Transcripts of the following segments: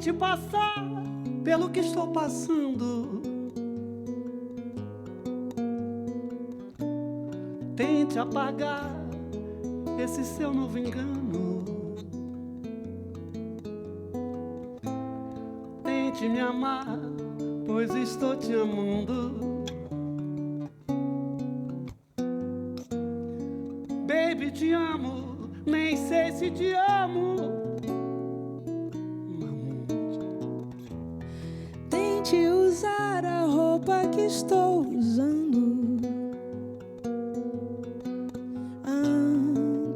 Tente passar pelo que estou passando. Tente apagar esse seu novo engano. Tente me amar, pois estou te amando. Baby, te amo, nem sei se te amo. Tente usar a roupa que estou usando.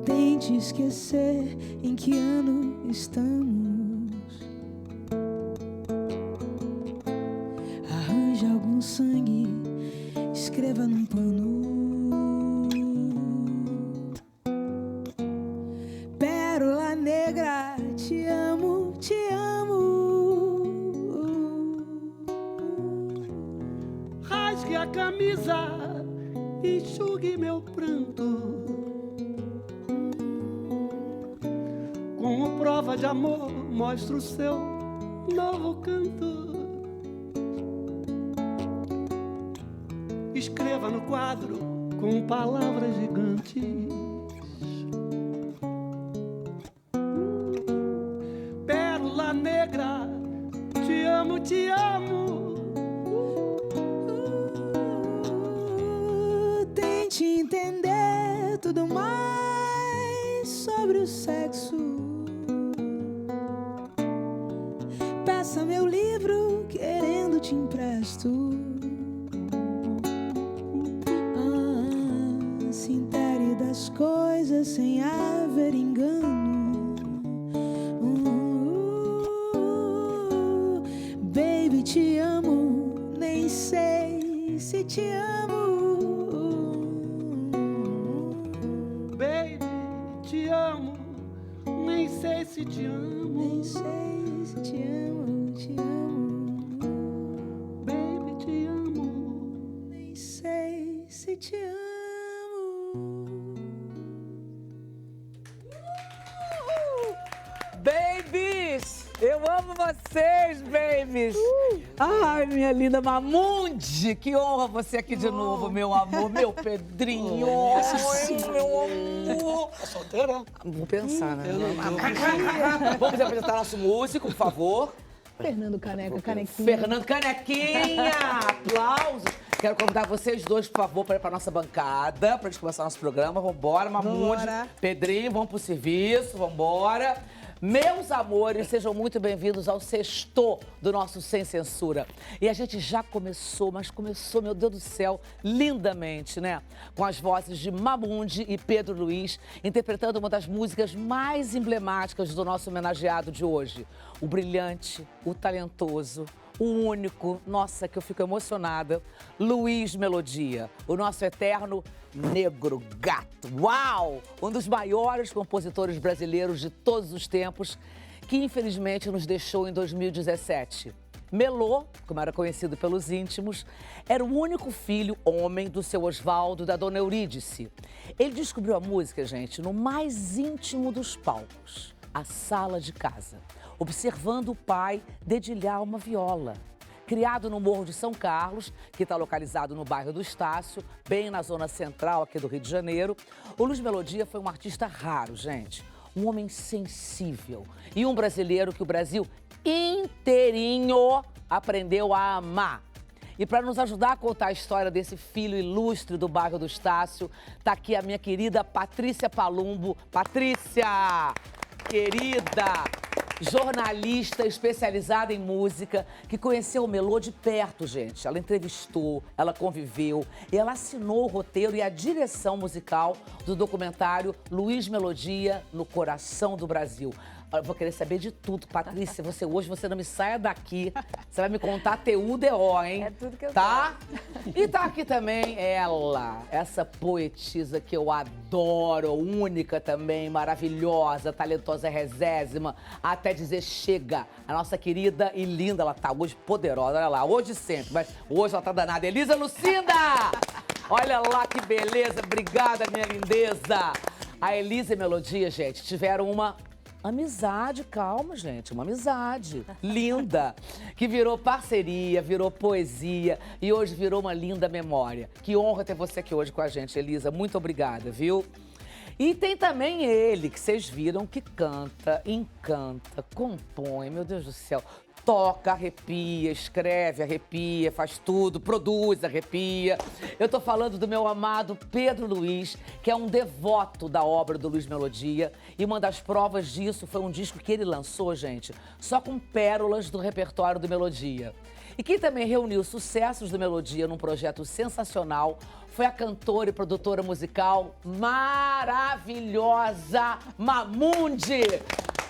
Tente esquecer em que ano estamos. Arranje algum sangue, escreva num pano. Pérola negra, te amo, te amo. Rasgue a camisa, enxugue meu pranto. Como prova de amor, mostra o seu novo canto. Escreva no quadro com palavras gigantes. Pérola negra, te amo, te amo. Tente entender tudo mais sobre o sexo. Peça meu livro, querendo te empresto. Se intere das coisas sem haver engano. Baby, te amo, nem sei se te amo. Baby, te amo, nem sei se te amo. Nem sei se te amo, te amo. Baby, te amo. Nem sei se te amo. Babies! Eu amo vocês, babies! Ai, minha linda Mamundi! Que honra você aqui de novo, meu amor, meu Pedrinho! Ai, meu amor! Tá solteira? Vou pensar, né? Vamos apresentar nosso músico, por favor. Fernando Caneca, Canequinha. Fernando Canequinha! Aplausos! Quero convidar vocês dois, por favor, para ir para nossa bancada, para a gente começar nosso programa. Vambora, Mamundi. Vambora. Pedrinho, vamos pro serviço, vambora. Meus amores, sejam muito bem-vindos ao sexto do nosso Sem Censura. E a gente já começou, mas começou, meu Deus do céu, lindamente, né? Com as vozes de Mamundi e Pedro Luiz, interpretando uma das músicas mais emblemáticas do nosso homenageado de hoje. O brilhante, o talentoso, o único, nossa, que eu fico emocionada, Luiz Melodia, o nosso eterno Negro Gato. Uau! Um dos maiores compositores brasileiros de todos os tempos, que infelizmente nos deixou em 2017. Melô, como era conhecido pelos íntimos, era o único filho homem do seu Oswaldo e da dona Eurídice. Ele descobriu a música, gente, no mais íntimo dos palcos, a sala de casa, observando o pai dedilhar uma viola. Criado no Morro de São Carlos, que está localizado no bairro do Estácio, bem na zona central aqui do Rio de Janeiro, o Luiz Melodia foi um artista raro, gente. Um homem sensível e um brasileiro que o Brasil inteirinho aprendeu a amar. E para nos ajudar a contar a história desse filho ilustre do bairro do Estácio, tá aqui a minha querida Patrícia Palumbo. Patrícia, querida, jornalista especializada em música, que conheceu o Melô de perto, gente. Ela entrevistou, ela conviveu, e ela assinou o roteiro e a direção musical do documentário Luiz Melodia no Coração do Brasil. Eu vou querer saber de tudo. Patrícia, hoje você não me saia daqui. Você vai me contar TUDO, hein? É tudo que eu tá? E tá aqui também ela, essa poetisa que eu adoro, única também, maravilhosa, talentosa, resésima, até dizer chega. A nossa querida e linda, ela tá hoje poderosa, olha lá, hoje sempre, mas hoje ela tá danada. Elisa Lucinda! Olha lá que beleza, obrigada, minha lindeza. A Elisa e a Melodia, gente, tiveram uma Amizade, calma, gente, uma amizade linda, que virou parceria, virou poesia e hoje virou uma linda memória. Que honra ter você aqui hoje com a gente, Elisa. Muito obrigada, viu? E tem também ele, que vocês viram, que canta, encanta, compõe, meu Deus do céu, toca, arrepia, escreve, arrepia, faz tudo, produz, arrepia. Eu tô falando do meu amado Pedro Luiz, que é um devoto da obra do Luiz Melodia. E uma das provas disso foi um disco que ele lançou, gente, só com pérolas do repertório do Melodia. E quem também reuniu sucessos do Melodia num projeto sensacional foi a cantora e produtora musical maravilhosa Mamundi.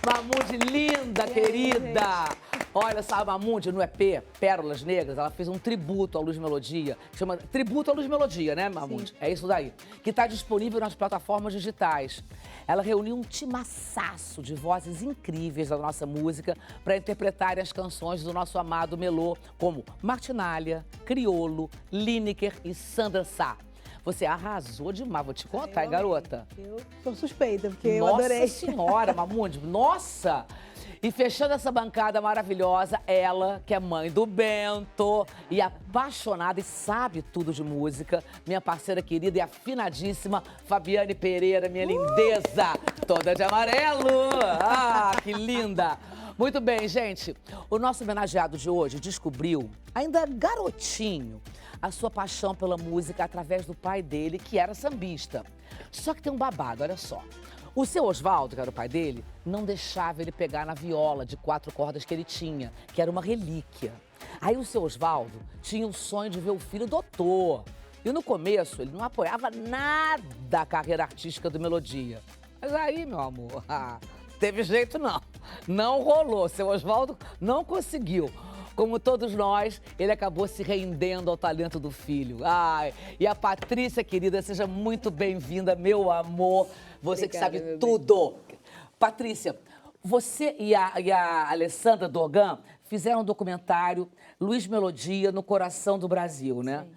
Mamundi, linda, querida. Olha, sabe, a Mamundi no EP Pérolas Negras, ela fez um tributo ao Luiz Melodia. Chama Tributo ao Luiz Melodia, né, Mamundi? Sim. É isso daí. Que está disponível nas plataformas digitais. Ela reuniu um timaçaço de vozes incríveis da nossa música para interpretarem as canções do nosso amado Melô, como Martinália, Criolo, Lineker e Sandra Sá. Você arrasou demais, vou te contar, hein, garota? Eu sou suspeita, porque eu adorei. Nossa Senhora, Mamundi, nossa! E fechando essa bancada maravilhosa, ela, que é mãe do Bento e apaixonada e sabe tudo de música, minha parceira querida e afinadíssima, Fabiane Pereira, minha lindeza, toda de amarelo. Ah, que linda! Muito bem, gente. O nosso homenageado de hoje descobriu, ainda garotinho, a sua paixão pela música através do pai dele, que era sambista. Só que tem um babado, olha só. O seu Oswaldo, que era o pai dele, não deixava ele pegar na viola de 4 cordas que ele tinha, que era uma relíquia. Aí o seu Oswaldo tinha o sonho de ver o filho doutor. E no começo ele não apoiava nada a carreira artística do Melodia. Mas aí, meu amor, teve jeito não. Não rolou, seu Oswaldo não conseguiu. Como todos nós, ele acabou se rendendo ao talento do filho. Ai, e a Patrícia, querida, seja muito bem-vinda, meu amor. Você Obrigada, que sabe tudo. Patrícia, você e a Alessandra Dogan fizeram um documentário Luiz Melodia no Coração do Brasil, né? Sim.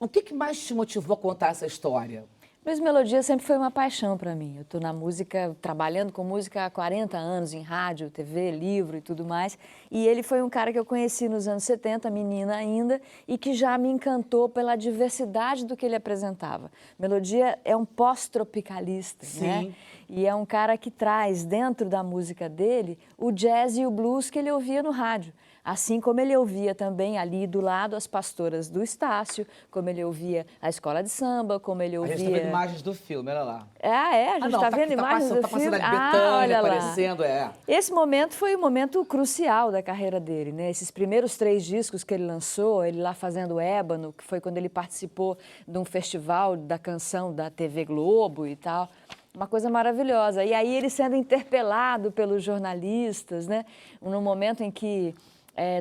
O que mais te motivou a contar essa história? Luiz Melodia sempre foi uma paixão para mim. Eu estou na música, trabalhando com música há 40 anos, em rádio, TV, livro e tudo mais. E ele foi um cara que eu conheci nos anos 70, menina ainda, e que já me encantou pela diversidade do que ele apresentava. Melodia é um pós-tropicalista, né? E é um cara que traz dentro da música dele o jazz e o blues que ele ouvia no rádio. Assim como ele ouvia também ali do lado as pastoras do Estácio, como ele ouvia a escola de samba, como ele ouvia... A gente tá vendo imagens do filme, olha lá. A gente tá vendo imagens do filme. Tá passando a Betânia aparecendo, Esse momento foi um momento crucial da carreira dele, né? Esses primeiros 3 discos que ele lançou, ele lá fazendo Ébano, que foi quando ele participou de um festival da canção da TV Globo e tal. Uma coisa maravilhosa. E aí ele sendo interpelado pelos jornalistas, né? No momento em que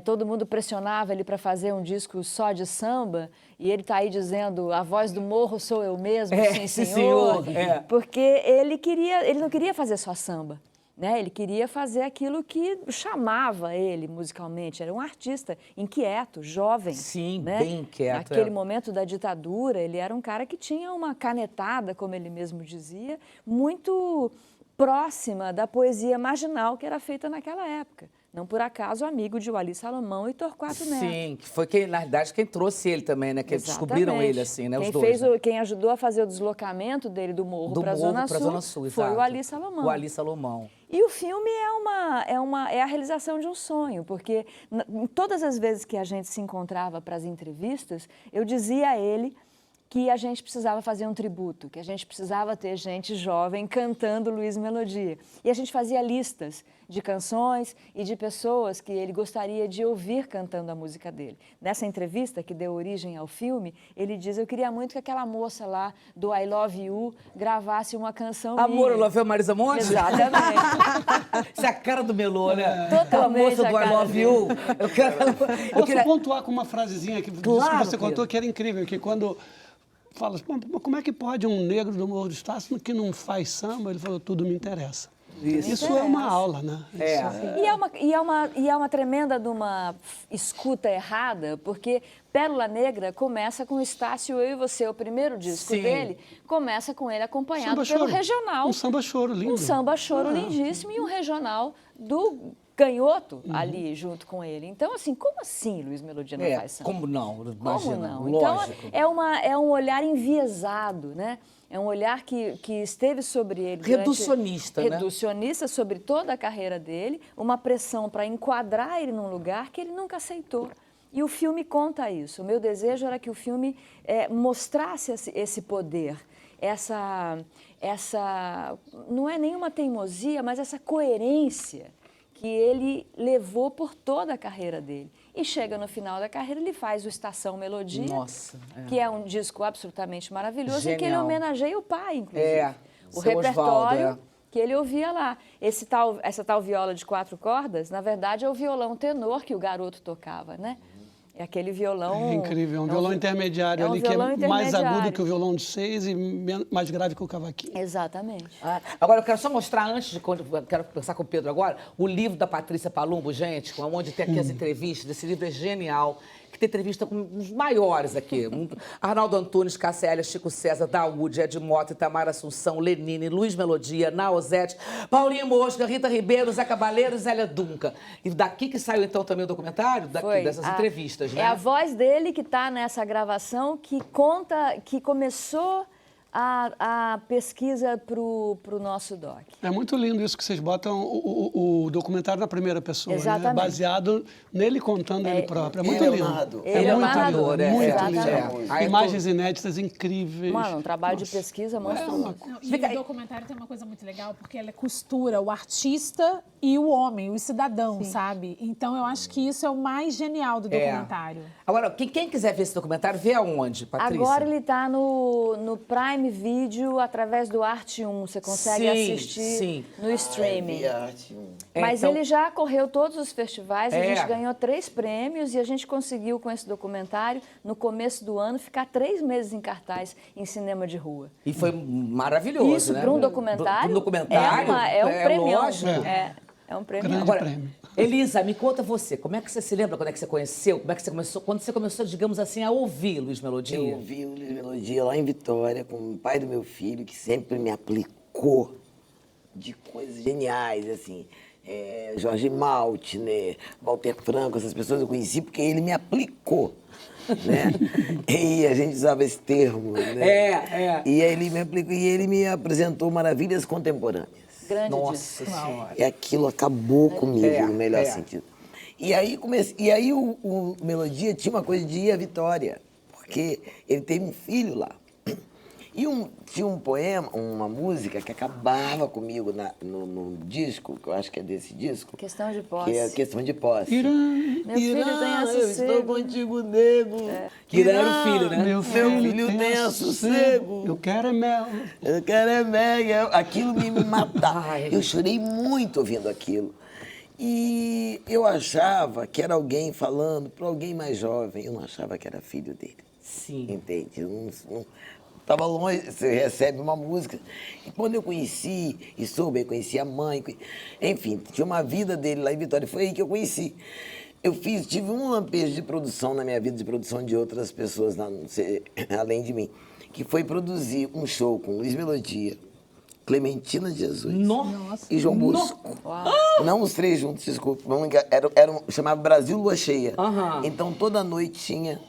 todo mundo pressionava ele para fazer um disco só de samba, e ele está aí dizendo, a voz do morro sou eu mesmo, sim, senhor. Porque ele não queria fazer só samba, né? Ele queria fazer aquilo que chamava ele musicalmente. Era um artista inquieto, jovem. Sim, né? Bem inquieto. Naquele momento da ditadura, ele era um cara que tinha uma canetada, como ele mesmo dizia, muito próxima da poesia marginal que era feita naquela época. Não por acaso amigo de Wally Salomão e Torquato Neto. Sim, que foi quem, na verdade, quem trouxe ele também, né? Que descobriram ele, assim, né? Os dois. Quem ajudou a fazer o deslocamento dele do Morro para a Zona Sul foi o Wally Salomão. O Wally Salomão. E o filme é a realização de um sonho, porque todas as vezes que a gente se encontrava para as entrevistas, eu dizia a ele que a gente precisava fazer um tributo, que a gente precisava ter gente jovem cantando Luiz Melodia. E a gente fazia listas de canções e de pessoas que ele gostaria de ouvir cantando a música dele. Nessa entrevista que deu origem ao filme, ele diz, eu queria muito que aquela moça lá do I Love You gravasse uma canção Amor, minha. eu Love You, Marisa Monte? Exatamente. Isso é a cara do Melô, né? Totalmente aquela moça do I Love You. Posso pontuar com uma frasezinha que você contou que era incrível, que quando... Fala, como é que pode um negro do Morro do Estácio que não faz samba? Ele falou, tudo me interessa. Isso é uma aula, né? E é uma tremenda de uma escuta errada, porque Pérola Negra começa com Estácio, Eu e Você. O primeiro disco dele começa com ele acompanhado pelo regional. Um samba-choro lindo. Um samba-choro lindíssimo e um regional do Canhoto ali junto com ele. Então, assim, como assim Luiz Melodia não faz samba? Como não? Como Imagina, não? lógico. Então, é um olhar enviesado, né? É um olhar que esteve sobre ele. Reducionista, né? Reducionista sobre toda a carreira dele, uma pressão para enquadrar ele num lugar que ele nunca aceitou. E o filme conta isso. O meu desejo era que o filme mostrasse esse poder, essa não é nenhuma teimosia, mas essa coerência que ele levou por toda a carreira dele. E chega no final da carreira, ele faz o Estação Melodia, que é um disco absolutamente maravilhoso, Genial. em que ele homenageia o pai, inclusive. O seu repertório Osvaldo, que ele ouvia lá. Essa tal viola de 4 cordas, na verdade, é o violão tenor que o garoto tocava, né? É aquele violão... É incrível, um violão intermediário ali, que é mais agudo que o violão de 6 e mais grave que o cavaquinho. Exatamente. Agora, eu quero só mostrar, quero conversar com o Pedro agora, o livro da Patrícia Palumbo, gente, onde tem aqui as entrevistas. Esse livro é genial, que tem entrevista com os maiores aqui. Arnaldo Antunes, Cássia Eller, Chico César, Daúde, Ed Mota, Itamar Assunção, Lenine, Luiz Melodia, Naozete, Paulinho Mosca, Rita Ribeiro, Zé Cabaleiro e Zélia Dunca. E daqui que saiu, então, também o documentário? Dessas entrevistas, né? É a voz dele que está nessa gravação que conta que começou a pesquisa para o nosso doc. É muito lindo isso que vocês botam o documentário na primeira pessoa, né? Baseado nele contando ele próprio. É muito lindo. Ele é o narrador, muito lindo. Imagens inéditas incríveis. Mano, um trabalho de pesquisa monstruoso. E o documentário tem uma coisa muito legal, porque ele costura o artista e o homem, o cidadão, sabe? Então, eu acho que isso é o mais genial do documentário. Agora, quem quiser ver esse documentário, vê aonde, Patrícia? Agora ele está no Prime Video, através do Arte 1. Você consegue assistir no streaming. Mas então, ele já correu todos os festivais, a gente ganhou 3 prêmios e a gente conseguiu, com esse documentário, no começo do ano, ficar 3 meses em cartaz em cinema de rua. E foi maravilhoso, isso, né? para um documentário, é um prêmio. Lógico. É um prêmio. Grande prêmio. Elisa, me conta você, como é que você se lembra quando é que você conheceu? Como é que você começou, quando você começou, digamos assim, a ouvir Luiz Melodia? Eu ouvi o Luiz Melodia lá em Vitória, com o pai do meu filho, que sempre me aplicou de coisas geniais, assim. Jorge Maltner, Walter Franco, essas pessoas eu conheci porque ele me aplicou, né? E a gente usava esse termo, né? E aí ele me aplicou, e ele me apresentou Maravilhas Contemporâneas. Nossa Senhora. E aquilo acabou comigo, no melhor sentido. E aí, o Melodia tinha uma coisa de ir à Vitória, porque ele teve um filho lá. E tinha um poema, uma música que acabava comigo no disco, que eu acho que é desse disco. Questão de Posse. Que é Questão de Posse. Meu filho tenha eu sossego. estou contigo, nego. Irã era o filho, né? Meu filho tenha sossego. Eu quero é mel. Eu quero é mel. Aquilo me matava. Eu chorei muito ouvindo aquilo. E eu achava que era alguém falando para alguém mais jovem. Eu não achava que era filho dele. Sim. Entende? Eu não estava longe, você recebe uma música. E quando eu conheci, e soube, eu conheci a mãe, enfim, tinha uma vida dele lá em Vitória, foi aí que eu conheci. Tive um lampejo de produção na minha vida, de produção de outras pessoas, além de mim, que foi produzir um show com Luiz Melodia, Clementina de Jesus e João Bosco. Não os 3 juntos, desculpa. Chamava Brasil Lua Cheia. Então toda noite tinha...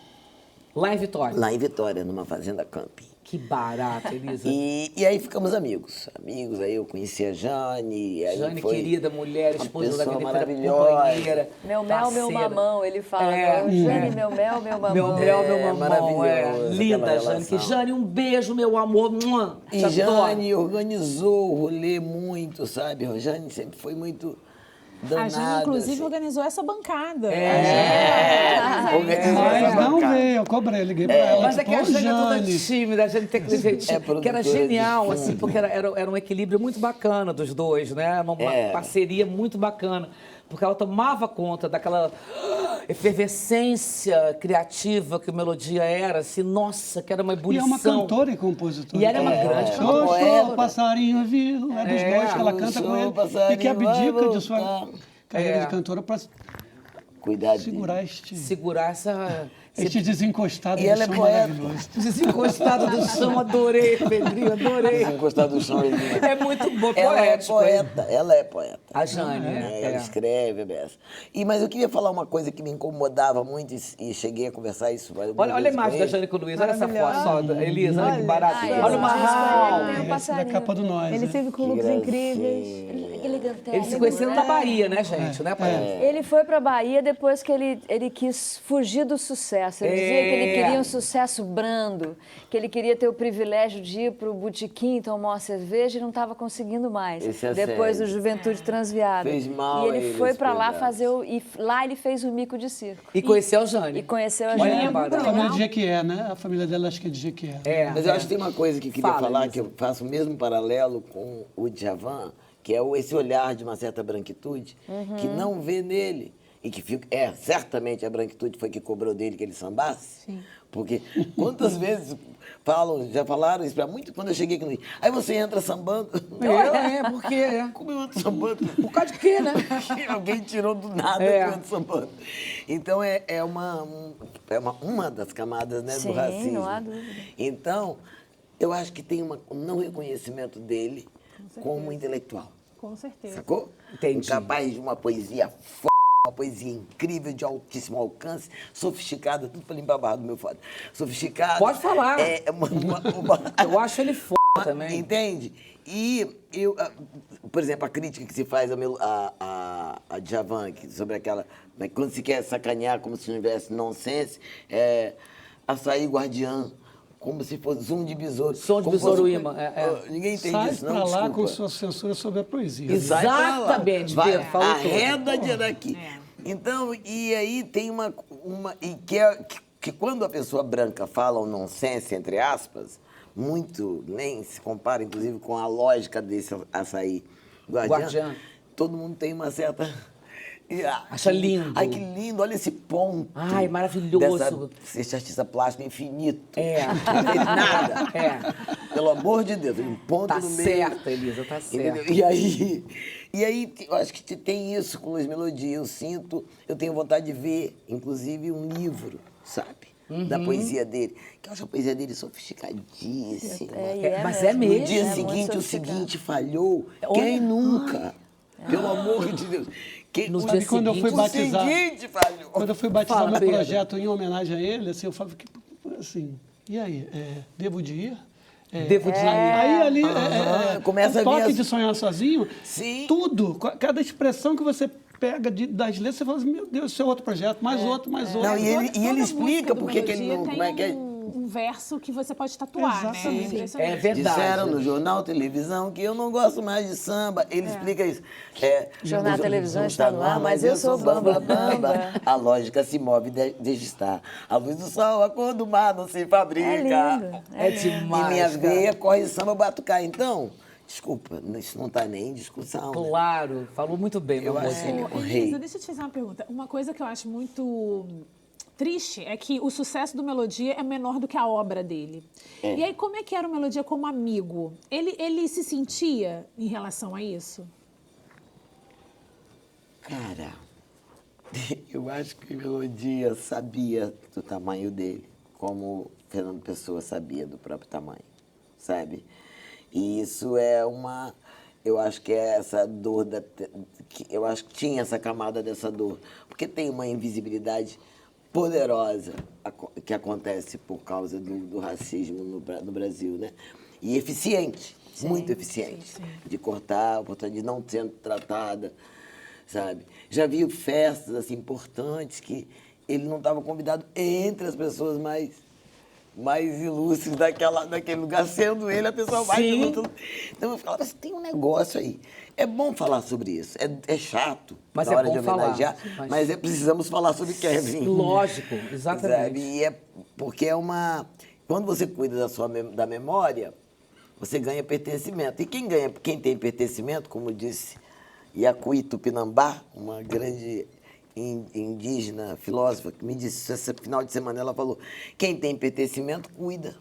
Lá em Vitória? Lá em Vitória, numa fazenda camping. Que barato, Elisa. E aí ficamos amigos. Aí eu conheci a Jane. Jane, querida mulher, esposa da minha companheira. Meu mel, meu mamão, ele fala. Jane, meu mel, meu mamão. Meu mel, meu mamão. Maravilhoso. Linda, Jane. Jane, um beijo, meu amor. E Jane organizou o rolê muito, sabe? A Jane sempre foi muito... danada, a Jane, inclusive, organizou essa bancada. Mas não veio, eu cobrei, liguei pra ela. Mas é que a Jane é toda tímida, a Jane tem que dizer que era genial, assim, porque era um equilíbrio muito bacana dos dois, né? Uma parceria muito bacana. porque ela tomava conta daquela efervescência criativa que a melodia era, assim, nossa, que era uma E ebulição. é uma cantora e compositora. E ela é uma grande Show, cantora. show, passarinho viu. É dos dois que ela canta com ele. E que abdica de sua carreira de cantora para Cuidado. segurar este desencostado E ela é chão poeta. maravilhoso. Desencostado do chão, adorei, Pedrinho, adorei. Encostar do chão. É muito bom, Ela é poético. hein? poeta, ela é poeta. A Jane, Ela escreve, Bessa. Mas eu queria falar uma coisa que me incomodava muito e cheguei a conversar isso. Olha a imagem da Jane com o Luiz, olha essa foto só, da Elisa, olha que barato. Olha o marrom. Esse da capa do Nós. Ele né? sempre com looks incríveis. Eles se conheceram na Bahia, né, gente? Né, Ele foi para Bahia depois que ele quis fugir do sucesso. Ele dizia que ele queria um sucesso brando, que ele queria ter o privilégio de ir para o botequim tomar uma cerveja e não estava conseguindo mais. Esse é Depois do sério. Juventude Transviada. Fez mal e a ele ele foi esse para lá pedaço. fazer e lá ele fez o mico de circo. E conheceu a Jane. E conheceu a Olha Jane. que barato. A família de Jequié, né? A família dela acho que é de Jequié. Mas eu acho que tem uma coisa que eu queria Fala, falar, Elisa. que eu faço o mesmo paralelo com o Djavan, que é esse olhar de uma certa branquitude, que não vê nele. E que fica, certamente a branquitude foi que cobrou dele que ele sambasse. Sim. Porque quantas vezes já falaram isso pra muito quando eu cheguei aqui no Rio. Aí você entra sambando. Por quê? Como eu entro sambando? Por causa de quê, né? Alguém tirou do nada que eu entro sambando. Então é uma das camadas, né, Sim, do racismo. não há dúvida. Então, eu acho que tem um não reconhecimento dele como intelectual. Com certeza. Sacou? Entendi. Capaz de uma poesia uma poesia incrível, de altíssimo alcance, sofisticada, tudo pra limpar a barra do meu foda. Sofisticada. Pode falar. Eu acho ele foda também. Entende? E eu, por exemplo, a crítica que se faz a Djavan, sobre aquela, né, quando se quer sacanear como se não tivesse nonsense, açaí guardiã, como se fosse zoom de besouro. Som de como besouro fosse- imã, Ninguém entende Sai isso, não, pra lá desculpa. com sua censura sobre a poesia. Exatamente, Vai, Pedro, falou tudo. arreda de daqui. Então, e aí tem que quando a pessoa branca fala um nonsense, entre aspas, muito, nem se compara, inclusive, com a lógica desse açaí guardiã. Todo mundo tem uma certa... Acha lindo. Ai, que lindo, olha esse ponto. Ai, maravilhoso. Esse artista plástico infinito. Não tem nada. Pelo amor de Deus, um ponto Tá no meio. certo, Elisa, tá certo. Entendeu? E aí, eu acho que tem isso com Luiz Melodia. Eu tenho vontade de ver, inclusive, um livro, sabe? Da poesia dele. Que eu acho a poesia dele sofisticadíssima. Mas é mesmo. No dia muito seguinte, o sofisticado. seguinte falhou. Quem nunca? Pelo amor de Deus. No Sabe dia quando eu fui seguinte, batizar? O seguinte falhou. Quando eu fui batizar Fala, meu Pedro. projeto em homenagem a ele, assim, eu falo que, assim, e aí, devo de ir? Devo de ir. Aí ali, Começa o a toque vir de sonhar sozinho, Sim. tudo, cada expressão que você pega das letras, você fala assim, meu Deus, isso é outro projeto, mais outro, mais outro. Não, e ele Toda explica música do por que ele Melodia não... tem Como é que é? um verso que você pode tatuar, né? Exatamente. Impressionante. É verdade. Disseram no jornal, televisão, que eu não gosto mais de samba. Ele explica isso. Jornal, televisão está no ar, mas eu sou bamba, bamba. A lógica se move desde estar. A luz do sol, a cor do mar não se fabrica. É lindo. É demais, Em minha cara. veia corre samba, batucar. Então, desculpa, isso não está nem em discussão. Né? Claro, falou muito bem, meu Eu amor. acho ele o Elisa, rei. deixa eu te fazer uma pergunta. Uma coisa que eu acho muito triste é que o sucesso do Melodia é menor do que a obra dele. E aí, como é que era o Melodia como amigo? Ele se sentia em relação a isso? Cara, eu acho que Melodia sabia do tamanho dele, como Fernando Pessoa sabia do próprio tamanho, sabe? E isso é uma... Eu acho que é essa dor, eu acho que tinha essa camada dessa dor, porque tem uma invisibilidade poderosa que acontece por causa do racismo no Brasil, né? E eficiente, muito eficiente, de cortar a oportunidade, de não sendo tratada, sabe? Já vi festas assim, importantes que ele não estava convidado entre as pessoas mais ilustres daquele lugar, sendo ele a pessoa mais ilustre. Então eu falava, tem um negócio aí. É bom falar sobre isso. É chato Mas na é hora bom de homenagear, falar. mas precisamos falar sobre Kevin. Lógico, Sabe? exatamente. E porque quando você cuida da memória, você ganha pertencimento. E quem tem pertencimento, como disse Yacuí Tupinambá, uma grande indígena filósofa, que me disse, esse final de semana, ela falou, quem tem pertencimento, cuida.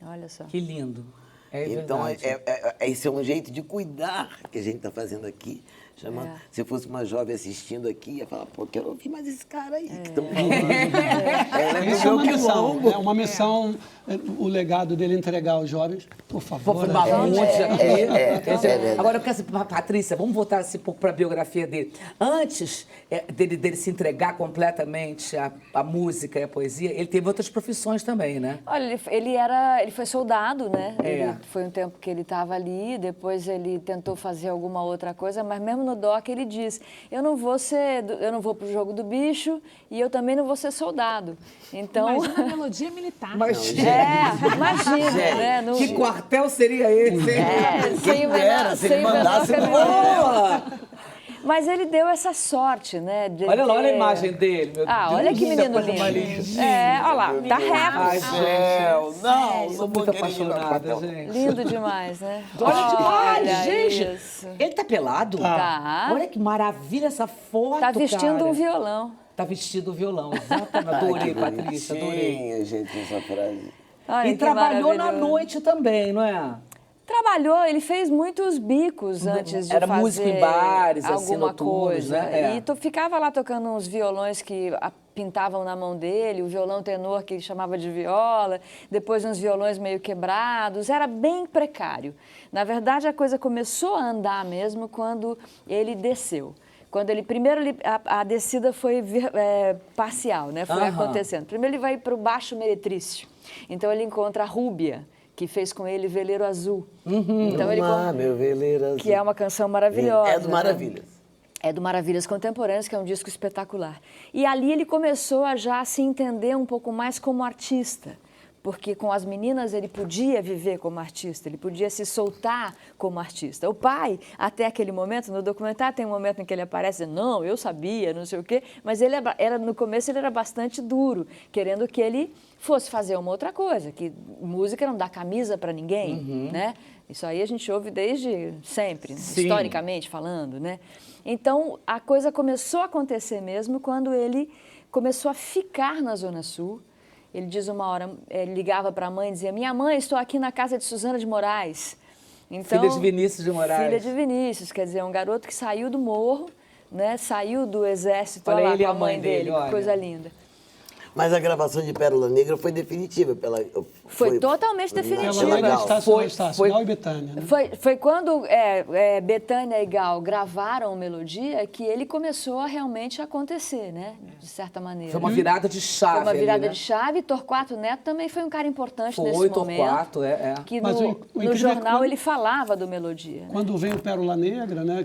Olha só. Que lindo. É Então, verdade. esse é um jeito de cuidar que a gente está fazendo aqui. Chamando, Se eu fosse uma jovem assistindo aqui, ia falar, pô, quero ouvir mais esse cara aí que estão falando. Isso é uma missão, é uma missão, o legado dele entregar aos jovens, por favor. Vou fumar um monte verdade. Agora, eu quero saber, Patrícia, vamos voltar assim, um pouco para a biografia dele. Antes dele se entregar completamente à música e à poesia, ele teve outras profissões também, né? Olha, ele foi soldado, né? Foi um tempo que ele estava ali, depois ele tentou fazer alguma outra coisa, mas mesmo no DOC ele diz, eu não vou pro jogo do bicho e eu também não vou ser soldado. Então... Imagina a melodia militar. Imagina, né? Que quartel seria esse? Se ele mandasse, Mas ele deu essa sorte, né? Olha a imagem dele, meu Deus. Olha que menino lindo. Olha lá, tá Ai, recorde. não sou muito apaixonada, gente. Lindo demais, né? Olha demais, Olha gente. isso. Ele tá pelado? Tá. Olha que maravilha essa foto, Tá vestindo cara. um violão. Tá vestindo o violão, exatamente. Adorei, Patrícia, adorei. gente, essa frase. Olha E que trabalhou na maravilhoso. noite também, não é? Trabalhou, ele fez muitos bicos antes de Era fazer músico em bares, assim, alguma noturnos, coisa. né? E ficava lá tocando uns violões que pintavam na mão dele, o violão tenor que ele chamava de viola, depois uns violões meio quebrados, era bem precário. Na verdade, a coisa começou a andar mesmo quando ele desceu. Quando a descida foi parcial, né? Foi acontecendo. Primeiro ele vai para o Baixo Meretrício, então ele encontra a Rúbia, que fez com ele Veleiro Azul. Então Meu veleiro azul. que é uma canção maravilhosa. É do Maravilhas. É do Maravilhas Contemporâneas, que é um disco espetacular. E ali ele começou a já se entender um pouco mais como artista, porque com as meninas ele podia viver como artista, ele podia se soltar como artista. O pai, até aquele momento, no documentário tem um momento em que ele aparece dizendo, não, eu sabia, não sei o quê, mas no começo ele era bastante duro, querendo que ele fosse fazer uma outra coisa, que música não dá camisa para ninguém, né? Isso aí a gente ouve desde sempre, historicamente falando, né? Então, a coisa começou a acontecer mesmo quando ele começou a ficar na Zona Sul. Ele diz uma hora, ele ligava para a mãe e dizia, minha mãe, estou aqui na casa de Suzana de Moraes. Então, Filha de Vinícius de Moraes. Filha de Vinícius, quer dizer, um garoto que saiu do morro, né? Saiu do exército, Olha lá ele e com a mãe dele, que olha. coisa linda. Mas a gravação de Pérola Negra foi definitiva. Foi totalmente definitiva. Ela lá em legal. Estácio, Gal e Betânia. Né? Foi quando Betânia e Gal gravaram Melodia que ele começou a realmente acontecer, né? De certa maneira. Foi uma virada de chave. Foi uma virada ali, né? de chave. Torquato Neto também foi um cara importante nesse Foi, momento. Torquato, Que Mas no o incrível é jornal quando- ele falava do Melodia. Né? Quando veio Pérola Negra, né,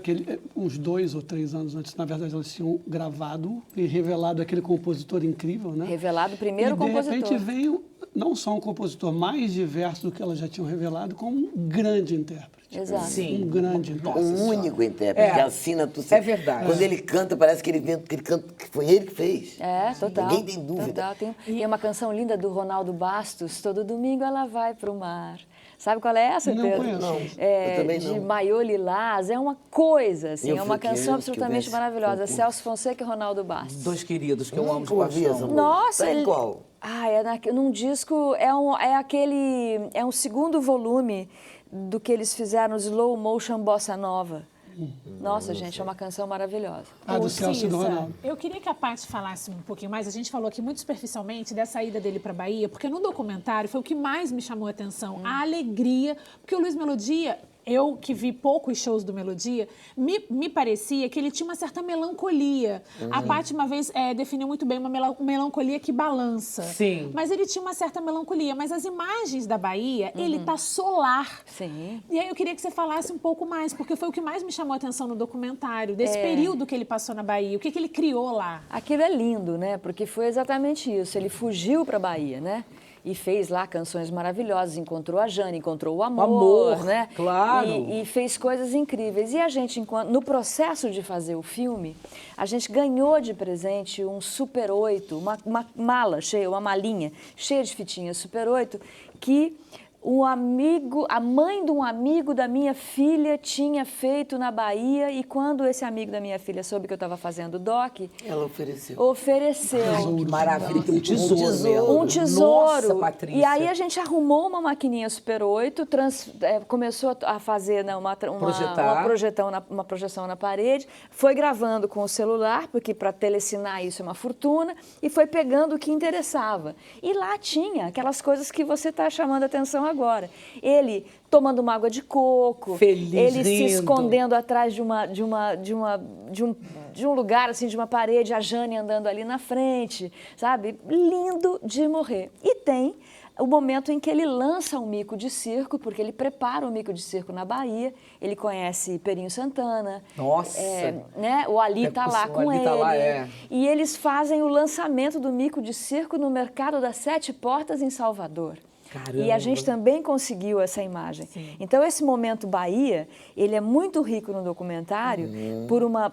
uns 2 ou 3 anos antes, na verdade, eles tinham gravado e revelado aquele compositor incrível, né? Revelado o primeiro e, de compositor. repente, veio não só um compositor mais diverso do que elas já tinham revelado, como um grande intérprete. Exato. Sim. Um grande intérprete. Um único intérprete que assina tudo. É verdade. Quando ele canta, parece que ele canta, que foi ele que fez. Total. Ninguém tem dúvida. Total. Tem uma canção linda do Ronaldo Bastos, todo domingo ela vai pro mar. Sabe qual é essa, Não Pedro? conheço. Não, eu também de não. Maiô Lilás, é uma coisa, assim, Eu é uma fui canção querendo absolutamente que houvesse maravilhosa. concurso. Celso Fonseca e Ronaldo Bastos. Dois queridos que eu amo de Nunca ouvi essa paixão. música. Nossa, Tá em qual? Num disco, é um segundo volume do que eles fizeram, Slow Motion Bossa Nova. Nossa, gente, é uma canção maravilhosa. Do Celso e do Cissa, Ronaldo. eu queria que a Paty falasse um pouquinho mais. A gente falou aqui muito superficialmente dessa ida dele para Bahia, porque no documentário foi o que mais me chamou a atenção. A alegria, porque o Luiz Melodia, eu que vi poucos shows do Melodia, me parecia que ele tinha uma certa melancolia. A Paty uma vez definiu muito bem uma melancolia que balança. Sim. Mas ele tinha uma certa melancolia. Mas as imagens da Bahia, ele tá solar. Sim. E aí eu queria que você falasse um pouco mais, porque foi o que mais me chamou a atenção no documentário, desse período que ele passou na Bahia, o que ele criou lá. Aquilo é lindo, né? Porque foi exatamente isso. Ele fugiu para a Bahia, né? E fez lá canções maravilhosas, encontrou a Jane, encontrou o amor, né? Claro. E fez coisas incríveis. E a gente, no processo de fazer o filme, a gente ganhou de presente um Super 8, uma mala cheia, uma malinha cheia de fitinhas Super 8, que a mãe de um amigo da minha filha tinha feito na Bahia e quando esse amigo da minha filha soube que eu estava fazendo doc... Ela ofereceu. Ai, que maravilha, que um tesouro. Um tesouro. Nossa, Patrícia. E aí a gente arrumou uma maquininha Super 8, começou a fazer uma projeção na parede, foi gravando com o celular, porque para telecinar isso é uma fortuna, e foi pegando o que interessava. E lá tinha aquelas coisas que você está chamando a atenção agora. Ele tomando uma água de coco, feliz, ele rindo, se escondendo atrás de um lugar, assim, de uma parede, a Jane andando ali na frente, sabe? Lindo de morrer. E tem o momento em que ele lança um mico de circo, porque ele prepara um mico de circo na Bahia, ele conhece Perinho Santana. Nossa! Né? O Ali está lá com ele. Tá lá, E eles fazem o lançamento do mico de circo no Mercado das Sete Portas, em Salvador. Caramba. E a gente também conseguiu essa imagem. Sim. Então, esse momento Bahia, ele é muito rico no documentário por uma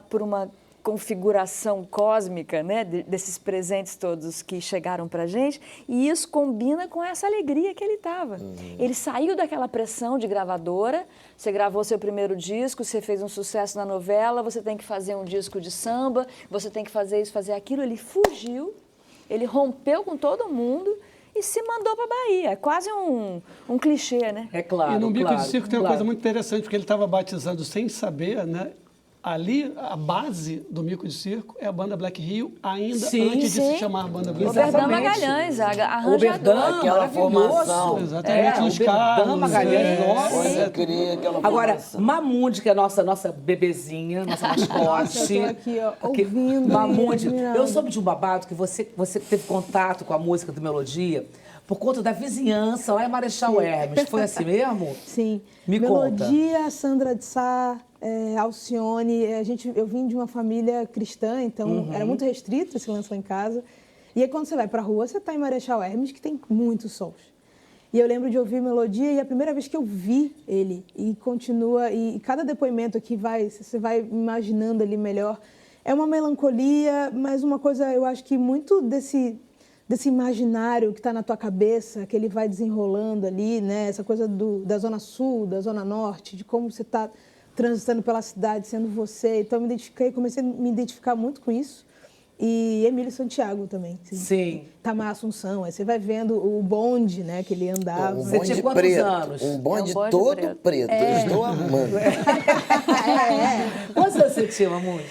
configuração cósmica, né, desses presentes todos que chegaram para a gente, e isso combina com essa alegria que ele estava. Ele saiu daquela pressão de gravadora, você gravou seu primeiro disco, você fez um sucesso na novela, você tem que fazer um disco de samba, você tem que fazer isso, fazer aquilo. Ele fugiu, ele rompeu com todo mundo e se mandou para a Bahia. É quase um clichê, né? É claro. E no Mico de Circo tem uma coisa muito interessante, porque ele estava batizando sem saber, né? Ali, a base do Mico de Circo é a banda Black Rio, ainda antes de se chamar banda Black Rio. O Berdão Magalhães, arranjador. O Berdão, aquela formação. Exatamente, os Carlos. Magalhães, nossa. Agora, formação. Mamundi, que é a nossa bebezinha, nossa mascote. Eu tô aqui, ó, ouvindo. Mamundi, admirando. eu soube de um babado que você teve contato com a música do Melodia por conta da vizinhança lá em Marechal Hermes. Foi assim mesmo? Sim. Me Melodia, Sandra de Sá, Alcione. Eu vim de uma família cristã, então era muito restrito esse lance lá em casa. E aí, quando você vai pra rua, você tá em Marechal Hermes, que tem muitos sons. E eu lembro de ouvir Melodia, e a primeira vez que eu vi ele, e continua, e cada depoimento que você vai imaginando ali melhor, é uma melancolia, mas uma coisa, eu acho que muito desse imaginário que está na tua cabeça, que ele vai desenrolando ali, né? Essa coisa da Zona Sul, da Zona Norte, de como você está transitando pela cidade, sendo você. Então, comecei a me identificar muito com isso. E Emílio Santiago também. Sim. Tamar Assunção. Aí você vai vendo o bonde, né, que ele andava. Um Você bonde tinha quantos preto. anos? Um bonde, bonde todo preto. Eu estou amando. Quantos anos você tinha, Mamundi?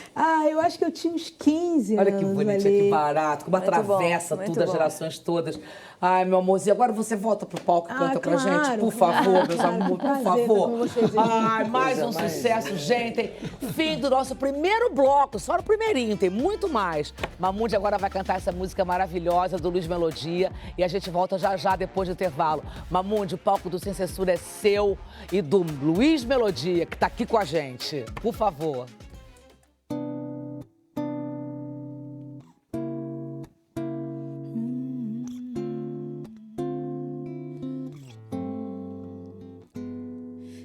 Eu acho que eu tinha uns 15 Olha anos que bonitinho, ali. que barato, como Muito atravessa bom, tudo, muito as bom. gerações todas. Ai, meu amorzinho, agora você volta pro palco e canta pra claro, gente, por favor, meus claro, amores, por prazer favor. estar com vocês aqui. Ai, mais um sucesso, gente. Fim do nosso primeiro bloco, só no primeirinho, tem muito mais. Mamundi agora vai cantar essa música maravilhosa do Luiz Melodia e a gente volta já depois do intervalo. Mamundi, o palco do Sem Censura é seu e do Luiz Melodia, que tá aqui com a gente. Por favor.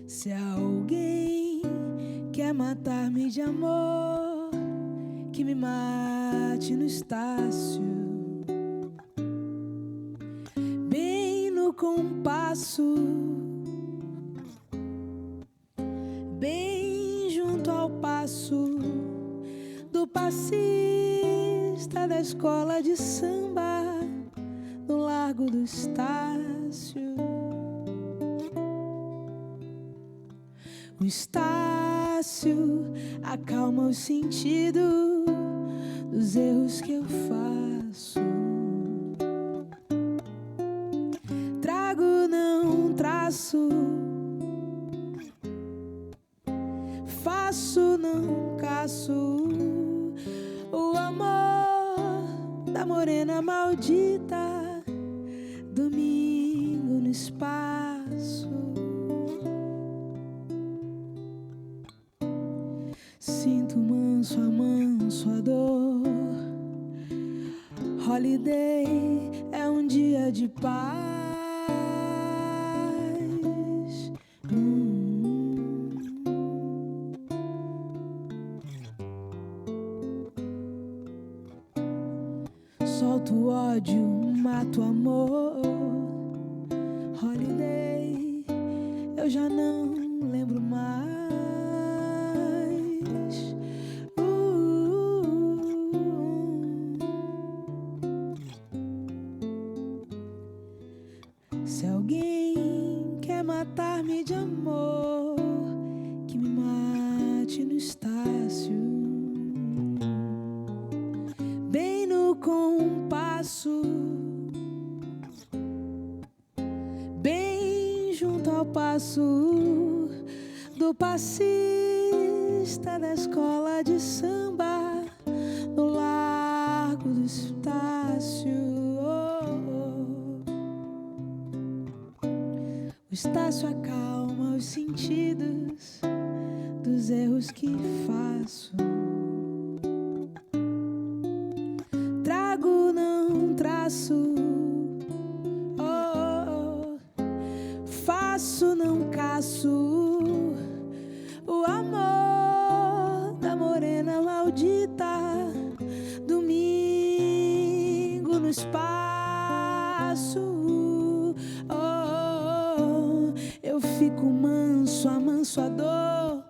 Se alguém quer matar-me de amor, que me mate no Estácio, bem no compasso, bem junto ao passo do passista da escola de samba, no Largo do Estácio. O Estácio acalma o sentido dos erros que eu faço. Trago, não traço. Faço, não caço. O amor da morena maldita. Domingo no espaço. Sinto manso a manso a dor. Holiday é um dia de paz. Solto o ódio, mato o amor. Holiday, eu já não lembro mais. Se alguém quer matar-me de amor, que me mate no Estácio, bem no compasso, bem junto ao passo do passista da escola de samba, no Largo do Estácio. O Estácio acalma os sentidos dos erros que faço. Trago, não traço. Faço, não caço. O amor da morena maldita. Domingo no espaço. Eu fico manso, amanso a dor.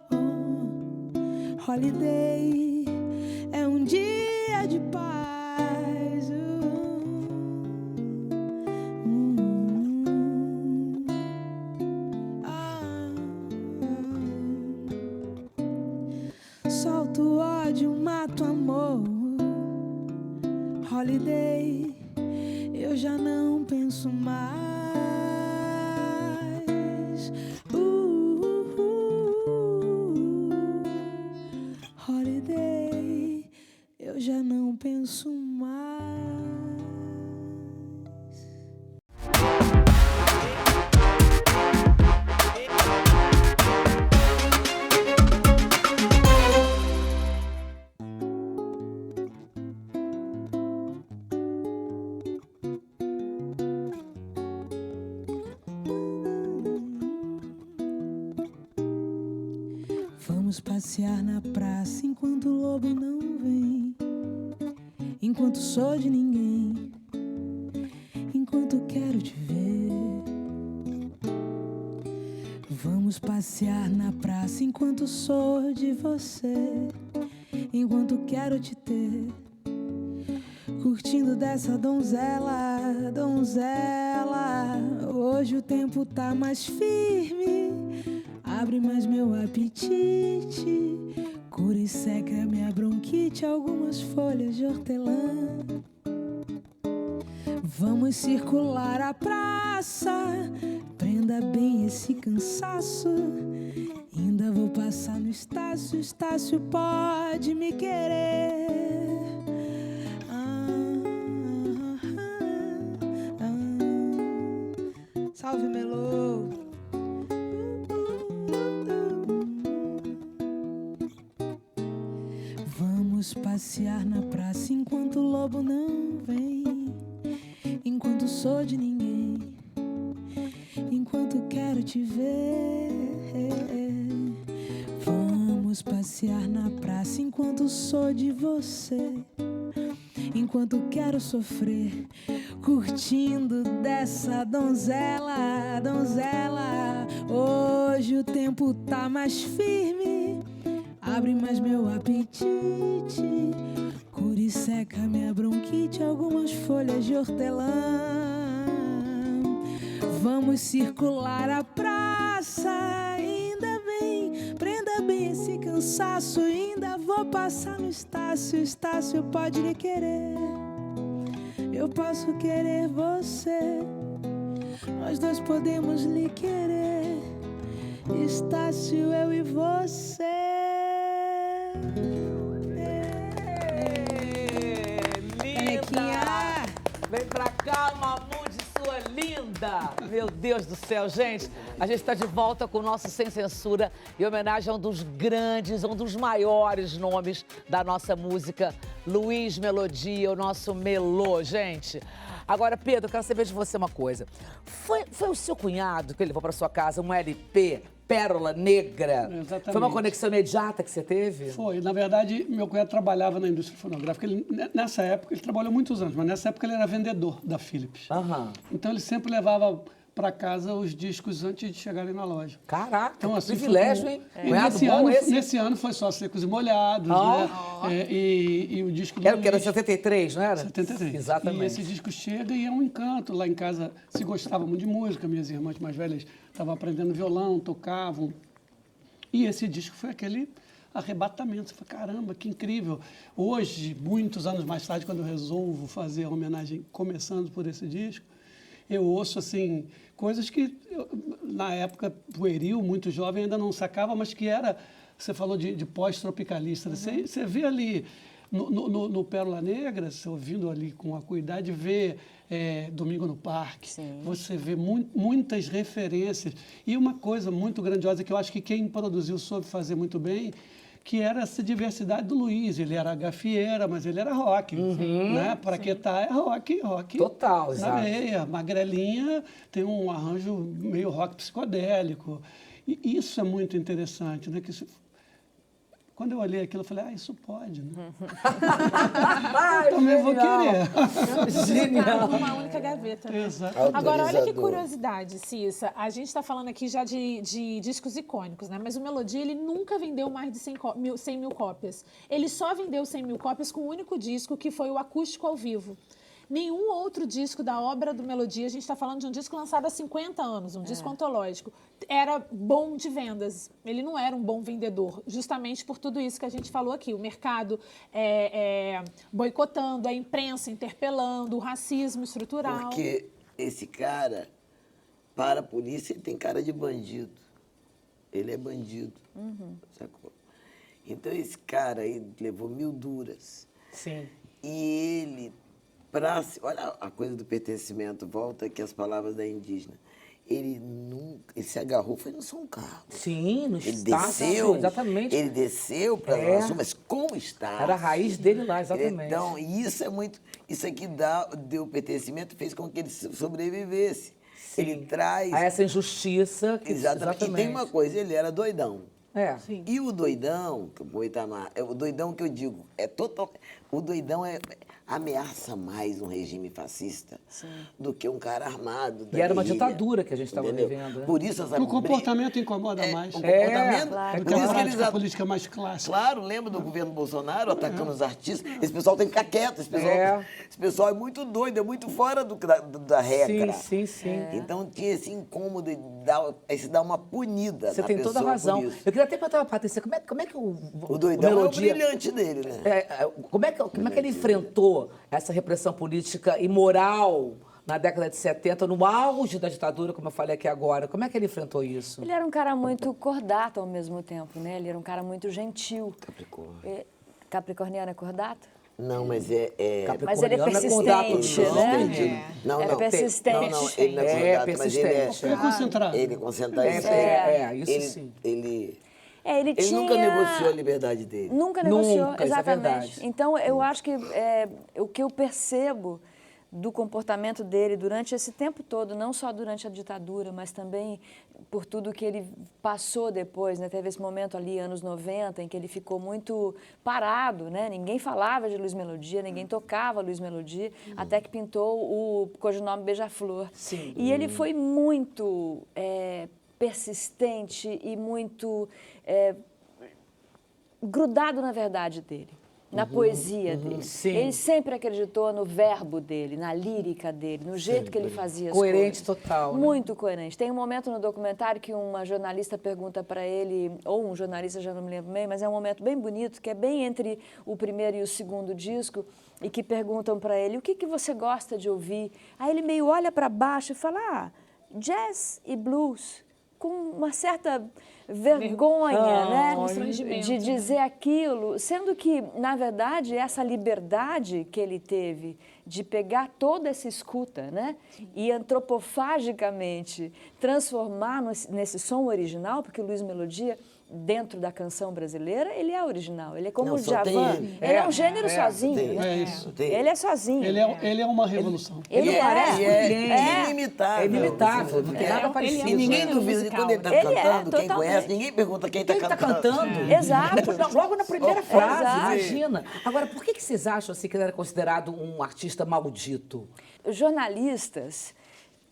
Holiday é um dia de paz. Solto ódio, mato amor. Holiday, eu já não penso mais. Holiday, eu já não penso mais. Vamos passear na praça enquanto o lobo não vem, enquanto sou de ninguém, enquanto quero te ver. Vamos passear na praça enquanto sou de você, enquanto quero te ter, curtindo dessa donzela, donzela. Hoje o tempo tá mais firme, abre mais meu apetite, cura e seca minha bronquite, algumas folhas de hortelã. Vamos circular a praça, prenda bem esse cansaço. Ainda vou passar no Estácio, Estácio pode me querer. Salve, Melô. Vamos passear na praça enquanto o lobo não vem, enquanto sou de ninguém, enquanto quero te ver. Vamos passear na praça enquanto sou de você, enquanto quero sofrer, curtindo dessa donzela, donzela. Hoje o tempo tá mais firme, abre mais meu apetite, cura e seca minha bronquite, algumas folhas de hortelã. Vamos circular a praça, ainda bem, prenda bem esse cansaço. Ainda vou passar no Estácio, Estácio pode me querer. Eu posso querer você, nós dois podemos lhe querer. Estácio, eu e você. Linda! Vem pra cá, Mamude, sua linda! Meu Deus do céu, gente. A gente está de volta com o nosso Sem Censura em homenagem a um dos grandes, um dos maiores nomes da nossa música, Luiz Melodia, o nosso Melô, gente. Agora, Pedro, eu quero saber de você uma coisa. Foi o seu cunhado que levou para sua casa um LP, Pérola Negra? Exatamente. Foi uma conexão imediata que você teve? Foi. Na verdade, meu cunhado trabalhava na indústria fonográfica. Nessa época, ele trabalhou muitos anos, mas nessa época ele era vendedor da Philips. Aham. Então, ele sempre levava para casa os discos antes de chegarem na loja. Caraca, Então, assim, privilégio, hein? E Cunhado nesse, bom ano, esse. nesse ano foi só Secos e Molhados, né? E o disco do Era o que? Era Luiz, 73, não era? 73. Exatamente. E esse disco chega e é um encanto. Lá em casa se gostava muito de música, minhas irmãs mais velhas estavam aprendendo violão, tocavam. E esse disco foi aquele arrebatamento. Você fala, caramba, que incrível. Hoje, muitos anos mais tarde, quando eu resolvo fazer a homenagem começando por esse disco, eu ouço, assim, coisas que, na época, pueril, muito jovem, ainda não sacava, mas que era... Você falou de pós-tropicalista. Né? Você vê ali, no Pérola Negra, você ouvindo ali com acuidade, vê Domingo no Parque. Sim. Você vê muitas referências. E uma coisa muito grandiosa que eu acho que quem produziu soube fazer muito bem, que era essa diversidade do Luiz. Ele era gafieira, mas ele era rock. Né? Praquetá é rock. Total, na exato. veia. Magrelinha tem um arranjo meio rock psicodélico. E isso é muito interessante, né? Quando eu olhei aquilo, eu falei, isso pode, né? Também vou querer. Genial. Uma única gaveta. Né? Exato. Agora, olha que Autorizador. curiosidade, Cissa. A gente está falando aqui já de discos icônicos, né? Mas o Melodia, ele nunca vendeu mais de 100 mil cópias. Ele só vendeu 100 mil cópias com um único disco, que foi o Acústico ao Vivo. Nenhum outro disco da obra do Melodia, a gente está falando de um disco lançado há 50 anos, um disco antológico, era bom de vendas. Ele não era um bom vendedor, justamente por tudo isso que a gente falou aqui. O mercado boicotando, a imprensa interpelando, o racismo estrutural. Porque esse cara, para a polícia, ele tem cara de bandido. Ele é bandido, sacou? Então, esse cara aí levou 1000 duras. Sim. E ele, olha a coisa do pertencimento, volta aqui as palavras da indígena. Ele se agarrou, foi no São Carlos. Sim, no Ele Estácio, desceu, exatamente. ele desceu para a Zona Sul, mas com o Estado. Era a raiz dele lá, exatamente. Então, isso é muito. Isso aqui deu pertencimento, fez com que ele sobrevivesse. Sim. Ele traz. A essa injustiça. Exatamente. E tem uma coisa, ele era doidão. É. E o doidão, o Itamar, o doidão que eu digo, o doidão ameaça mais um regime fascista do que um cara armado. E era uma guerrilha, ditadura que a gente estava entendeu? vivendo. Né? Por isso essa O comportamento incomoda mais. O comportamento, claro. por isso que eles a política mais clássica. Claro, lembra do governo Bolsonaro atacando os artistas? Esse pessoal tem que ficar quieto, esse pessoal é muito doido, é muito fora da regra. Sim. Então tinha esse incômodo de dar uma punida Você na tem toda a pessoa razão. por isso. Eu queria até perguntar pra Patrícia, como é que O doidão Melodia, é o brilhante dele, né? Como é que ele enfrentou essa repressão política e moral na década de 70, no auge da ditadura, como eu falei aqui agora? Como é que ele enfrentou isso? Ele era um cara muito cordato ao mesmo tempo, né? Ele era um cara muito gentil. Capricórnio. Capricorniano é cordato? Não, mas Mas ele é Capricorniano é cordato, persistente, não, né? Não, Era não. persistente. Não, ele não é cordato, mas ele persistente. Ele é concentrado. Ele é concentrado. Isso sim. Ele Ele tinha... nunca negociou a liberdade dele. Nunca negociou, Nunca, isso é exatamente. verdade. Então, eu acho que o que eu percebo do comportamento dele durante esse tempo todo, não só durante a ditadura, mas também por tudo que ele passou depois, né? Teve esse momento ali, anos 90, em que ele ficou muito parado, né? Ninguém falava de Luiz Melodia, ninguém tocava Luiz Melodia, até que pintou o codinome Beija-Flor. Sim. E ele foi muito persistente e muito grudado na verdade dele, na poesia dele. Sim. Ele sempre acreditou no verbo dele, na lírica dele, no jeito que ele fazia as Coerente coisas. total, né? Muito coerente. Tem um momento no documentário que uma jornalista pergunta para ele, ou um jornalista, já não me lembro bem, mas é um momento bem bonito, que é bem entre o primeiro e o segundo disco, e que perguntam para ele, o que você gosta de ouvir? Aí ele meio olha para baixo e fala, jazz e blues, com uma certa vergonha, né, de dizer aquilo, sendo que, na verdade, essa liberdade que ele teve de pegar toda essa escuta, né, e antropofagicamente transformar nesse som original, porque o Luiz Melodia, dentro da canção brasileira, ele é original, ele é como o Djavan, ele é um gênero sozinho, né? Ele é sozinho. Ele é uma revolução. Ele é inimitável. É inimitável, não tem nada parecido. E ninguém duvida que quando ele está cantando, quem totalmente. conhece, ninguém pergunta quem está Quem está cantando. cantando? Exato. Logo na primeira frase, Exato. imagina. Agora, por que vocês acham assim, que ele era considerado um artista maldito? Jornalistas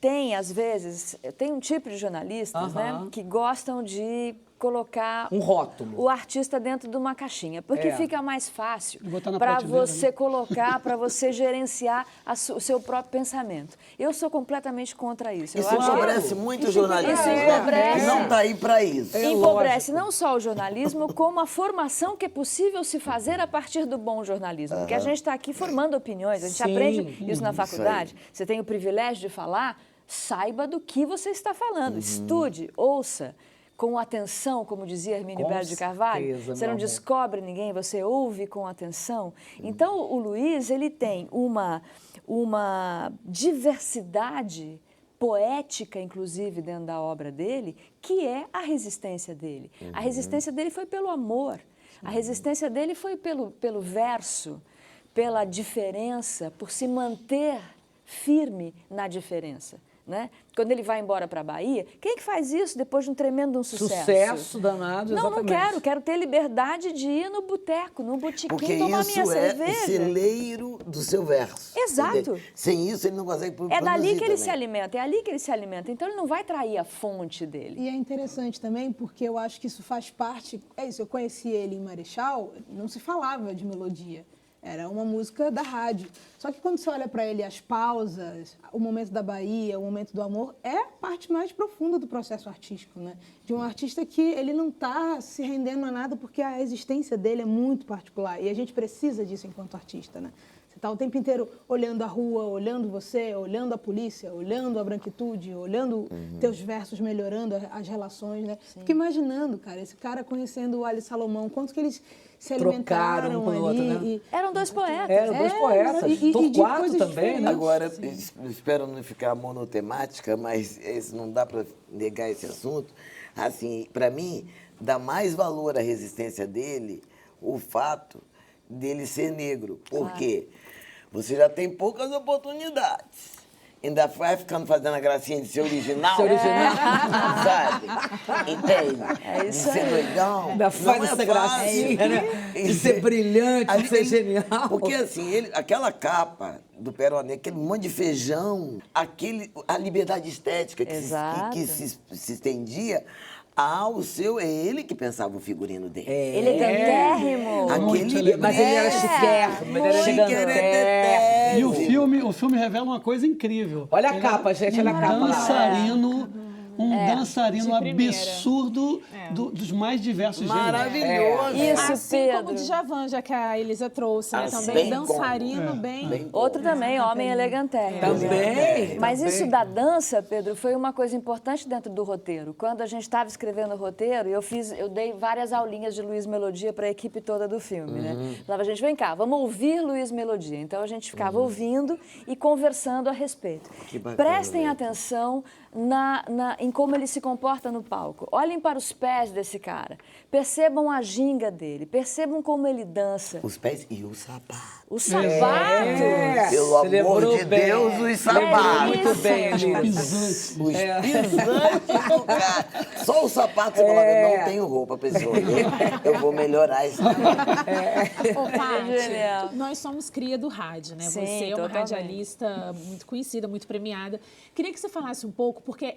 tem, às vezes, tem um tipo de jornalistas, né, que gostam de colocar Um rótulo. o artista dentro de uma caixinha, porque É. fica mais fácil Botar na para prateleira, você né? colocar, para você gerenciar o seu próprio pensamento. Eu sou completamente contra isso. Eu Isso acho que- empobrece muito o jornalismo. Isso né? empobrece. Não tá aí para isso. Empobrece não só o jornalismo, como a formação que é possível se fazer a partir do bom jornalismo. Porque a gente está aqui formando opiniões, a gente Sim. aprende isso na faculdade. Você tem o privilégio de falar, saiba do que você está falando. Estude, ouça. Com atenção, como dizia Hermínio Com Belo de Carvalho, certeza, você não meu amor. descobre ninguém, você ouve com atenção. Então, o Luiz, ele tem uma diversidade poética, inclusive, dentro da obra dele, que é a resistência dele. A resistência dele foi pelo amor, a resistência dele foi pelo verso, pela diferença, por se manter firme na diferença. Né? Quando ele vai embora para a Bahia, quem é que faz isso depois de um tremendo sucesso? Sucesso danado, Não, exatamente. não quero ter liberdade de ir no boteco, no botequim, Porque tomar minha isso é o cerveja. celeiro do seu verso. Exato. Entendeu? Sem isso, ele não consegue produzir É dali que ele também. se alimenta, é ali que ele se alimenta. Então ele não vai trair a fonte dele. E é interessante também porque eu acho que isso faz parte. É isso, eu conheci ele em Marechal, não se falava de melodia. Era uma música da rádio. Só que quando você olha para ele, as pausas, o momento da Bahia, o momento do amor, é a parte mais profunda do processo artístico, né? De um artista que ele não está se rendendo a nada porque a existência dele é muito particular. E a gente precisa disso enquanto artista, né? Você está o tempo inteiro olhando a rua, olhando você, olhando a polícia, olhando a branquitude, olhando teus versos melhorando as relações, né? Fico imaginando, cara, esse cara conhecendo o Ali Salomão, quanto que eles se Trocaram alimentaram um com o ali. outro, né? e- Eram dois poetas. Eram dois poetas. e de Torquato coisas também, né? diferentes. Agora, espero não ficar monotemática, mas não dá para negar esse assunto. Assim, para mim, dá mais valor à resistência dele o fato dele ser negro. Por quê? Você já tem poucas oportunidades. Ainda vai ficando fazendo a gracinha de ser original. Ser original. Sabe? Entende? É isso de ser aí. doidão. Ainda faz Não é essa fácil. gracinha, né? De ser brilhante, de ser genial. Porque assim, aquela capa do Peroné, aquele monte de feijão, a liberdade estética que, Exato. que se estendia ao seu, é ele que pensava o figurino dele. Elegantérrimo. Muito elegante. Mas ele era chiquérrimo, ele era gigantérrimo. E o filme revela uma coisa incrível. Olha a capa, gente, olha a capa lá. Dançarino De primeira. absurdo dos mais diversos gêneros. Maravilhoso. Isso, Assim Pedro. como o Djavan, já que a Elisa trouxe, né? Assim, Também bem dançarino, como. bem... Outro também, homem elegantérrimo. Também. Mas também. isso da dança, Pedro, foi uma coisa importante dentro do roteiro. Quando a gente estava escrevendo o roteiro, eu dei várias aulinhas de Luiz Melodia para a equipe toda do filme, né? Falava, gente, vem cá, vamos ouvir Luiz Melodia. Então a gente ficava ouvindo e conversando a respeito. Que bacana, Prestem né? atenção em como ele se comporta no palco. Olhem para os pés desse cara. Percebam a ginga dele. Percebam como ele dança. Os pés e o sapato. O sapato. Pelo Você amor lembrou de bem. Deus, os sapatos. Muito bem, Belíssimo. Elisa. Pisantes. Os pisantes do cara. Só o sapato você coloca, eu não tenho roupa, pessoa. Eu vou melhorar isso. Ô, Genial. Paty, nós somos cria do rádio, né? Sim, Você é uma totalmente. radialista muito conhecida, muito premiada. Queria que você falasse um pouco, porque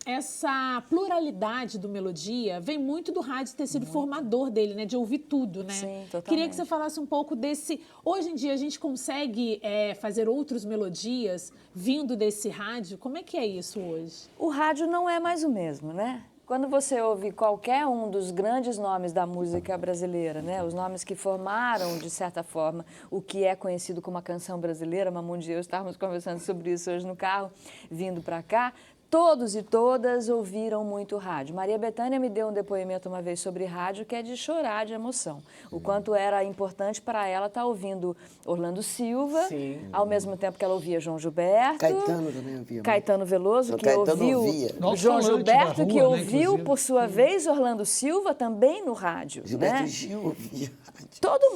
essa pluralidade do Melodia vem muito do rádio ter sido formador dele, né? De ouvir tudo, né? Sim, totalmente. Queria que você falasse um pouco desse... Hoje em dia a gente consegue fazer outros melodias vindo desse rádio? Como é que é isso hoje? O rádio não é mais o mesmo, né? Quando você ouve qualquer um dos grandes nomes da música brasileira, né? Os nomes que formaram, de certa forma, o que é conhecido como a canção brasileira, Mamundi e eu estávamos conversando sobre isso hoje no carro, vindo para cá, todos e todas ouviram muito rádio. Maria Bethânia me deu um depoimento uma vez sobre rádio que é de chorar de emoção. O quanto era importante para ela estar ouvindo Orlando Silva, Sim. ao mesmo tempo que ela ouvia João Gilberto. Caetano também ouvia. Caetano Veloso, Só que Caetano ouviu ouvia. o João Nosso falante Gilberto, da que rua, né, ouviu, inclusive. por sua vez, Orlando Silva também no rádio. Gilberto né? Gil ouvia. Todo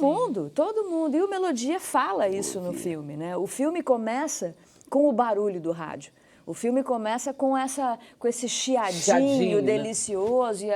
mundo. E o Melodia fala isso no filme, né? O filme começa com o barulho do rádio. O filme começa com esse chiadinho Chiadinho, né? delicioso, e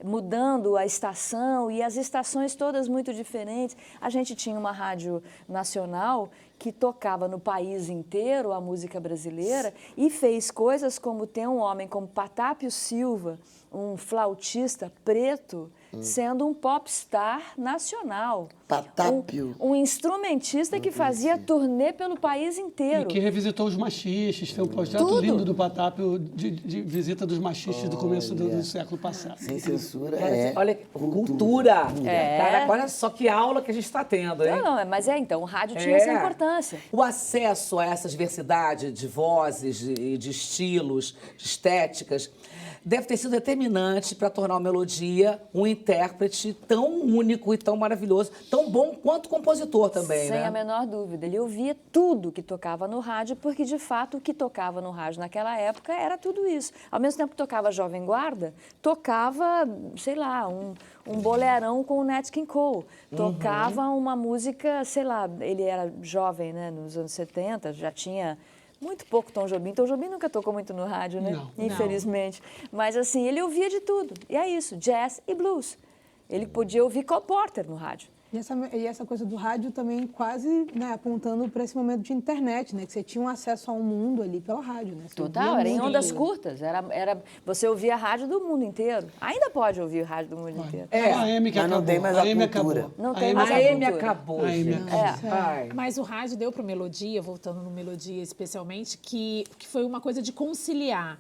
mudando a estação, e as estações todas muito diferentes. A gente tinha uma rádio nacional que tocava no país inteiro a música brasileira e fez coisas como ter um homem como Patápio Silva, um flautista preto, sendo um popstar nacional. Patápio. Um instrumentista que fazia turnê pelo país E inteiro. que revisitou os machistas, tem um projeto Tudo. lindo do Patápio de visita dos machistas do começo do século passado. Sem censura Cara, é olha, cultura. É. Cara, olha só que aula que a gente está tendo, hein? Não, mas então, o rádio tinha essa importância. O acesso a essa diversidade de vozes, de estilos, de estéticas, deve ter sido determinante para tornar o Melodia um intérprete tão único e tão maravilhoso, tão bom quanto compositor também, Sem né? a menor dúvida. Ele ouvia tudo que tocava no rádio, porque, de fato, o que tocava no rádio naquela época era tudo isso. Ao mesmo tempo que tocava Jovem Guarda, tocava, sei lá, um bolerão com o Nat King Cole. Tocava uma música, sei lá, ele era jovem, né, nos anos 70, já tinha... Muito pouco Tom Jobim. Tom Jobim nunca tocou muito no rádio, né? Não. Infelizmente. Mas, assim, ele ouvia de tudo. E é isso, jazz e blues. Ele podia ouvir Cole Porter no rádio. E essa coisa do rádio também quase, né, apontando para esse momento de internet, né? Que você tinha um acesso ao mundo ali pela rádio, né? Você Total, ouvia era em muito. ondas curtas. Você ouvia a rádio do mundo inteiro. Ainda pode ouvir a rádio do mundo inteiro. A AM que Mas não acabou. tem mais a a AM cultura. acabou. Não tem AM mais A a AM cultura. acabou, A AM gente. acabou. Ai. Mas o rádio deu para o Melodia, voltando no Melodia especialmente, que foi uma coisa de conciliar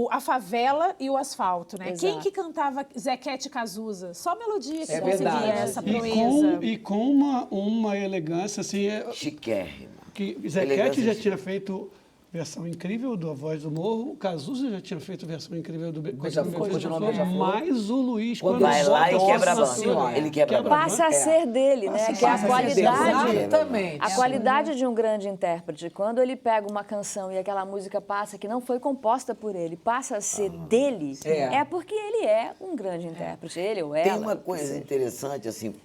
a favela e o asfalto, né? Exato. Quem que cantava Zequete e Cazuza? Só Melodia que É conseguia verdade. essa E proeza. com uma elegância, assim, Chiquérrima. que Zequete Elegância já de- tinha feito versão incrível do A Voz do Morro, o Cazuza já tinha feito versão incrível do Beija-Flor, Beija-Flor, Beija-Flor. mas o Luiz, Quando quando vai lá bota e a quebra a voz banda. na cena, Ele quebra a banda. Passa a ser dele, né? Que é a Passa a ser qualidade. dele. Exatamente. A qualidade de um grande intérprete, quando ele pega uma canção e aquela música passa, que não foi composta por ele, passa a ser dele, é porque ele é um grande intérprete, ele ou ela. Tem uma coisa interessante, assim,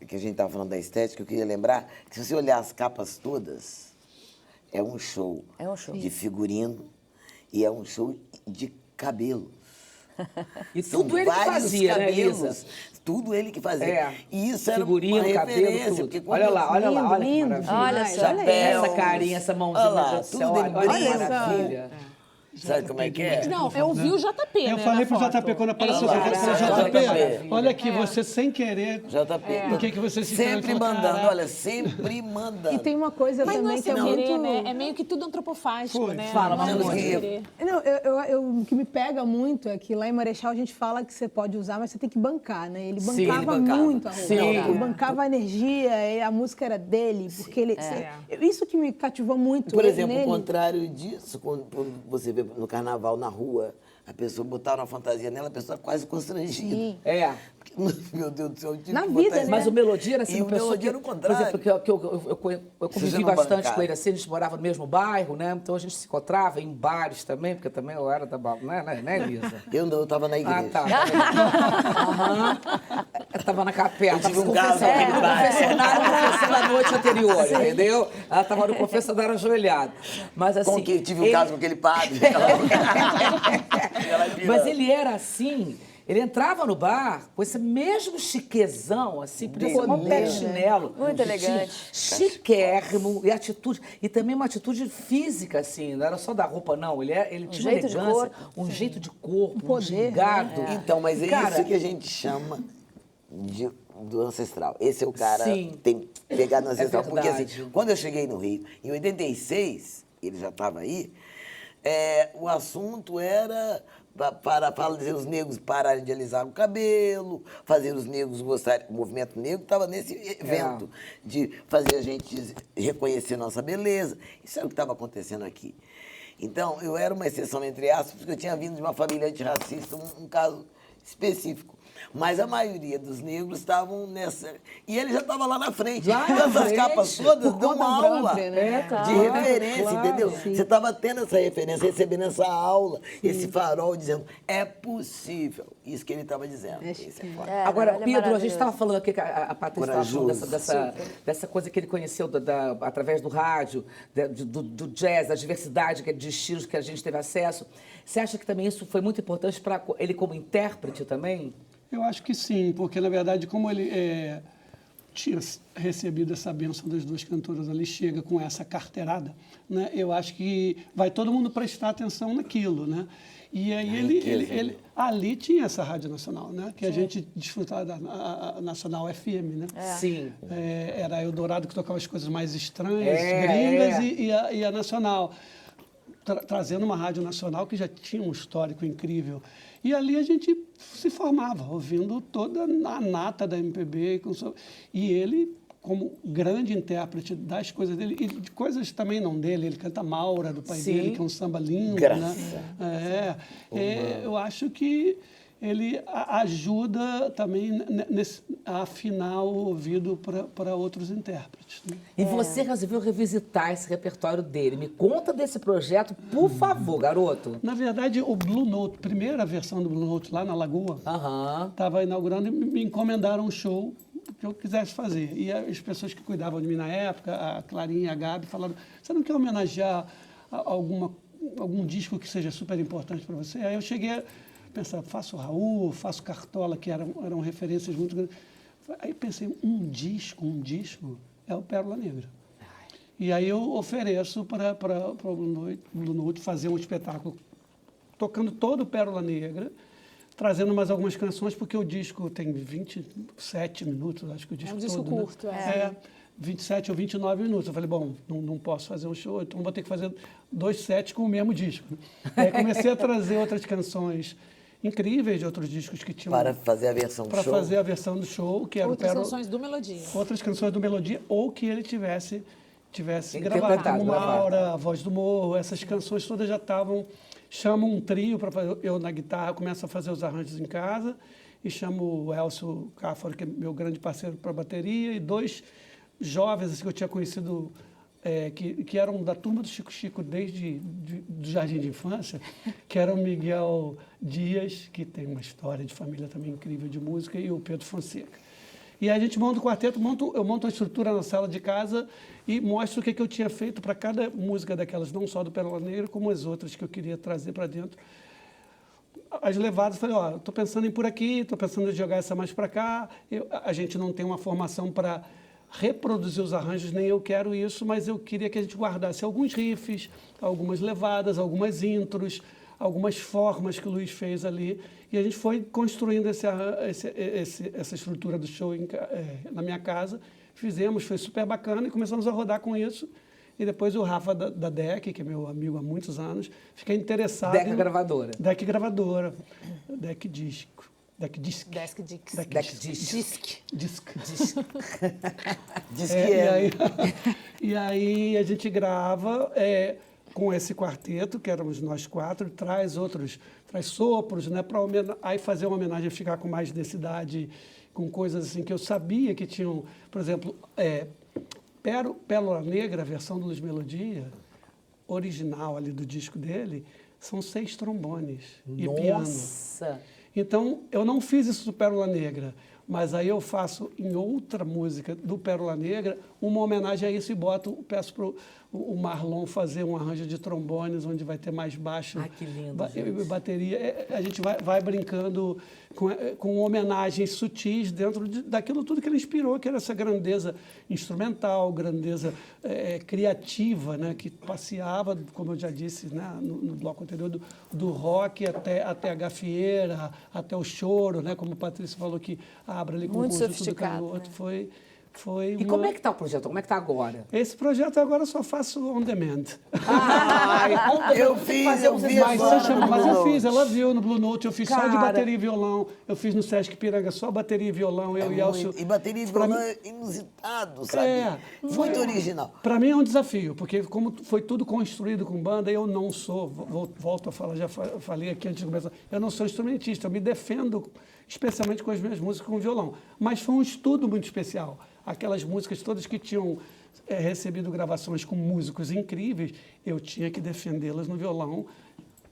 que a gente estava falando da estética, eu queria lembrar, que se você olhar as capas todas, é um show. É um show. De figurino e é um show de cabelo. E São tudo ele que vários fazia, né, cabelos, Elisa? Tudo ele que fazia. É. E isso era Figurino, uma cabelo, referência. tudo. Porque quando Olha lá, olha lá, olha que lindo, maravilha. Olha só, olha Chapéu. Essa carinha, essa mãozinha, Olha lá, meu Deus do céu, tudo olha ele olha que brilha. maravilha. Sabe como é que é? Não, eu vi o JP, Eu né, falei na pro foto. JP quando apareceu Olha o lá, JP, JP. olha aqui, você sem querer, JP. o que você se Sempre falou, mandando, "Caraca". olha, sempre mandando. E tem uma coisa Mas não também é que é sem muito... querer, né? É meio que tudo antropofágico, Foi. né? Fala, Não é Malu. sem querer. Não, o que me pega muito é que lá em Marechal a gente fala que você pode usar, mas você tem que bancar, né? Ele Sim, bancava, ele bancava. muito a roupa. Sim. Ele bancava a energia, e a música era dele, porque ele... Isso que me cativou muito Por ele exemplo, o nele. contrário disso, quando você vê no carnaval, na rua, a pessoa botar uma fantasia nela, a pessoa quase constrangida. Sim. É. Porque, meu Deus do céu, eu tive Na que vida, botar isso. né? Mas o Melodia era assim, E uma o pessoa Melodia que, era o contrário. Por exemplo, que eu Você convivi não bastante bancava. com ele assim, a gente morava no mesmo bairro, né? Então a gente se encontrava em bares também, porque também eu era da né, Elisa? Eu não, eu estava na igreja. Ah, tá. Aham. Eu tava na capela, Eu tava tive no um caso confessionário, naquele bar. confessando a noite anterior, entendeu? Ela tava no confessionário ajoelhada. Mas assim... Com que tive um ele- caso com aquele padre. Ela vira- Mas ele era assim, ele entrava no bar com esse mesmo chiquezão, assim, podia ser um pé de chinelo. Muito elegante. Chiquérrimo e atitude. E também uma atitude física, assim, não era só da roupa, não. Ele tinha uma jeito de elegância, corpo. um jeito de corpo, um poder, gingado. Então, mas é Cara, isso que a gente chama do ancestral. Esse é o cara Sim. tem pegado no ancestral. Porque assim, verdade. quando eu cheguei no Rio, em 86, ele já estava aí, o assunto era para fazer os negros pararem de alisar o cabelo, fazer os negros gostarem. O movimento negro estava nesse evento, de fazer a gente reconhecer nossa beleza. Isso era o que estava acontecendo aqui. Então, eu era uma exceção entre aspas, porque eu tinha vindo de uma família antirracista, um caso específico. Mas a maioria dos negros estavam nessa... E ele já estava lá na frente. Lá Então, na essas frente, capas todas por dão conta uma aula própria, né? de referência, entendeu? sim. Você estava tendo essa referência, recebendo essa aula, esse farol, dizendo, é possível. Isso que ele estava dizendo. Isso é foda. Agora, ele é Pedro, a gente maravilhoso. estava falando aqui, que a Patrícia estava falando Corajoso. dessa coisa que ele conheceu através do rádio, do jazz, da diversidade de estilos que a gente teve acesso. Você acha que também isso foi muito importante para ele como intérprete também? Eu acho que sim, porque, na verdade, como ele tinha recebido essa bênção das duas cantoras ali, chega com essa carteirada, né? Eu acho que vai todo mundo prestar atenção naquilo, né? E aí ele ali tinha essa Rádio Nacional, né? Que a gente desfrutava a Nacional FM, né? Sim. Era a Eldorado que tocava as coisas mais estranhas, gringas, e a Nacional. Trazendo uma rádio nacional que já tinha um histórico incrível. E ali a gente se formava, ouvindo toda a nata da MPB. E ele, como grande intérprete das coisas dele, e de coisas também não dele, ele canta Maura, do pai dele, que é um samba lindo. Né? Eu acho que ele ajuda também a afinar o ouvido para outros intérpretes. Né? E você resolveu revisitar esse repertório dele. Me conta desse projeto, por favor, garoto. Na verdade, o Blue Note, primeira versão do Blue Note lá na Lagoa, estava inaugurando e me encomendaram um show que eu quisesse fazer. E as pessoas que cuidavam de mim na época, a Clarinha e a Gabi, falaram, você não quer homenagear algum disco que seja super importante para você? Aí eu cheguei a pensar, faço Raul, faço Cartola, que eram referências muito grandes. Aí pensei, um disco é o Pérola Negra. E aí eu ofereço para o Blue Note fazer um espetáculo tocando todo o Pérola Negra, trazendo mais algumas canções, porque o disco tem 27 minutos, acho que o disco todo. É um disco todo, curto, né? 27 ou 29 minutos. Eu falei, bom, não posso fazer um show, então vou ter que fazer 2 sets com o mesmo disco. Aí comecei a trazer outras canções incríveis de outros discos que tinham... Para fazer a versão do show. Para fazer a versão do show, que era Outras o Pérola... canções do Melodia. Outras canções do Melodia, ou que ele tivesse gravado, Interpretado, como gravado. Maura, A Voz do Morro, essas canções todas já estavam... Chamo um trio para fazer, eu na guitarra começo a fazer os arranjos em casa, e chamo o Elcio Cáfaro, que é meu grande parceiro para bateria, e 2 jovens assim, que eu tinha conhecido, que eram da turma do Chico Chico desde do Jardim de Infância, que era o Miguel Dias, que tem uma história de família também incrível de música, e o Pedro Fonseca. E a gente monta o quarteto, eu monto a estrutura na sala de casa e mostro o que eu tinha feito para cada música daquelas, não só do Pérola Negra, como as outras que eu queria trazer para dentro. As levadas, falei, estou pensando em ir por aqui, estou pensando em jogar essa mais para cá. A gente não tem uma formação para reproduzir os arranjos, nem eu quero isso, mas eu queria que a gente guardasse alguns riffs, algumas levadas, algumas intros, algumas formas que o Luiz fez ali. E a gente foi construindo essa estrutura do show na minha casa. Fizemos, foi super bacana e começamos a rodar com isso. E depois o Rafa da DEC, que é meu amigo há muitos anos, fica interessado... DEC Gravadora. DEC Gravadora. DEC Disco. DEC Disc. Desk Dix. DEC Disc. Disc. Diz que é. E aí a gente grava com esse quarteto, que éramos nós 4, traz sopros, né, para aí fazer uma homenagem, ficar com mais densidade, com coisas assim que eu sabia que tinham, por exemplo, Pérola Negra, a versão do Luiz Melodia, original ali do disco dele, são 6 trombones e piano. Nossa! Então, eu não fiz isso do Pérola Negra, mas aí eu faço em outra música do Pérola Negra uma homenagem a isso e peço para o Marlon fazer um arranjo de trombones, onde vai ter mais baixo Que lindo, e bateria. A gente vai brincando com homenagens sutis dentro daquilo tudo que ele inspirou, que era essa grandeza instrumental, grandeza criativa, né, que passeava, como eu já disse, né, no bloco anterior, do rock até a gafieira, até o choro, né, como o Patrícia falou, que abre ali com Muito o conjunto do sofisticado, Canhoto. né? Foi E como é que está o projeto? Como é que está agora? Esse projeto agora eu só faço on demand. Eu fiz, eu vi Mas, agora você chama, no mas Blue eu Note. fiz, ela viu no Blue Note, eu fiz só de Cara. bateria e violão. Eu fiz no Sesc Piranga só bateria e violão, eu e Elcio. E bateria de Pra violão mim- é inusitado, sabe? É, Muito original. Para mim é um desafio, porque como foi tudo construído com banda, eu não sou, volto a falar, já falei aqui antes de começar, eu não sou instrumentista, eu me defendo especialmente com as minhas músicas com violão. Mas foi um estudo muito especial. Aquelas músicas todas que tinham recebido gravações com músicos incríveis, eu tinha que defendê-las no violão,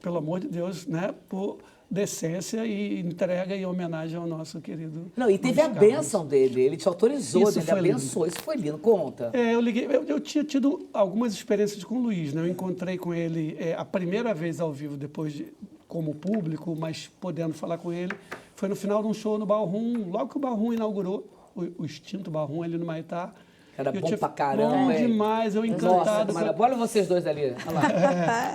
pelo amor de Deus, né, por decência e entrega e homenagem ao nosso querido. Não, e teve a Luiz Carlos. bênção dele. Ele te autorizou, Isso ele foi lindo. abençoou. Isso foi lindo. Conta. Eu liguei, eu tinha tido algumas experiências com o Luiz, né? Eu encontrei com ele a primeira vez ao vivo, depois de, como público, mas podendo falar com ele, foi no final de um show no Ballroom, logo que o Ballroom inaugurou, o extinto Ballroom ali no Maitá. Era Eu bom pra caramba, Bom hein? demais, eu Nossa, encantado. maravilha. Olha vocês dois ali. Olha lá.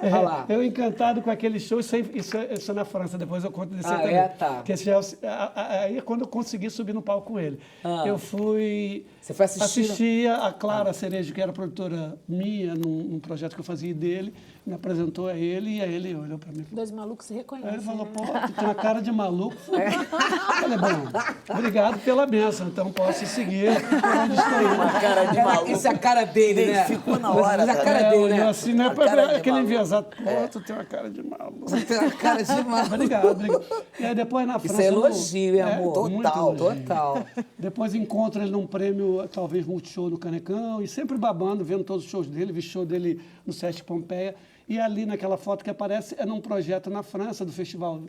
Olha lá. Eu encantado com aquele show, isso é na França, depois eu conto desse Ah, também. é? Tá. Que aí é quando eu consegui subir no palco com ele. Eu fui Você foi assistir? assistir a Clara Cerejo, que era produtora minha, num projeto que eu fazia dele, me apresentou a ele, e aí ele olhou para mim. Dois malucos se Aí reconhecem. ele falou, né? pô, tu tem uma cara de maluco. Falei, bom, obrigado pela benção, então posso seguir por onde estou indo. Uma cara de maluco. Isso é a cara dele, né? Identificou na hora, Mas a tá cara vendo? dele, Olhou né? assim, né? A cara de Aquele maluco. enviesado, pô, tu tem uma cara de maluco. Tem uma cara de maluco. Obrigado. E aí depois na Isso França... é elogio, hein, amor? muito Total, elogio. Total. Depois encontro ele num prêmio, talvez Multishow no Canecão, e sempre babando, vendo todos os shows dele, vi show dele no Sesc Pompeia. E ali naquela foto que aparece, é num projeto na França, do festival,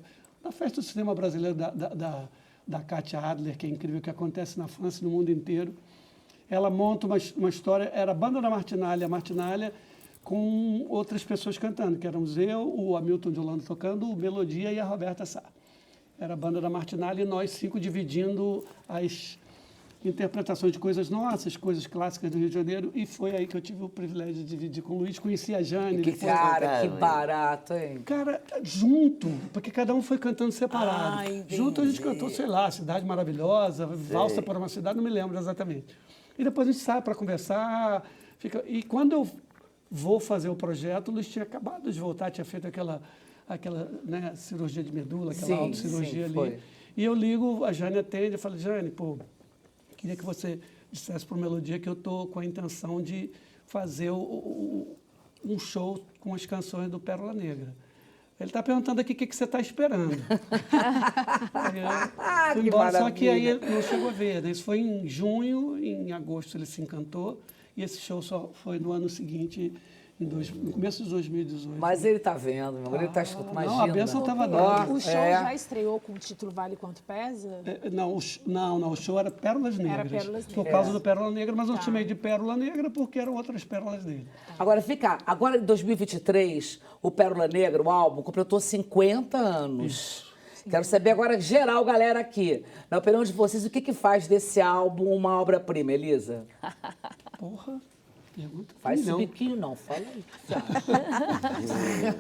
da Festa do Cinema Brasileiro da Katia Adler, que é incrível, que acontece na França e no mundo inteiro. Ela monta uma história, era a banda da Martinalha, a Martinalha, com outras pessoas cantando, que éramos eu, o Hamilton de Holanda tocando, o Melodia e a Roberta Sá. Era a banda da Martinalha e nós 5 dividindo as interpretações de coisas nossas, coisas clássicas do Rio de Janeiro, e foi aí que eu tive o privilégio de dividir com o Luiz, conheci a Jane. Que depois- cara, que barato, hein? Cara, junto, porque cada um foi cantando separado. Ah, entendi. Junto a gente cantou, sei lá, Cidade Maravilhosa, Valsa para uma Cidade, não me lembro exatamente. E depois a gente sai para conversar. E quando eu vou fazer o projeto, o Luiz tinha acabado de voltar, tinha feito aquela né, cirurgia de medula, aquela Sim, autocirurgia sim, ali. foi. E eu ligo, a Jane atende, eu falo, Jane, pô, queria que você dissesse para o Melodia que eu estou com a intenção de fazer um show com as canções do Pérola Negra. Ele está perguntando aqui o que você está esperando. Aí eu fui Que embora, só que aí maravilha. ele não chegou a ver. Né? Isso foi em junho, em agosto ele se encantou, e esse show só foi no ano seguinte, no começo de 2018. Mas ele tá vendo, meu amor. Ele tá escutando. não, Imagina. a bênção tava Ó, dada. O show já estreou com o título Vale Quanto Pesa? Não, o show era Pérolas Negras. Pérolas Por Negras. causa do Pérola Negra, mas eu chamei de Pérola Negra porque eram outras pérolas dele. Agora em 2023, o Pérola Negra, o álbum, completou 50 anos. Quero saber agora, geral, galera aqui, na opinião de vocês, o que faz desse álbum uma obra-prima, Elisa? Porra, pergunta. Faz esse não. biquinho não, fala aí. O que você acha?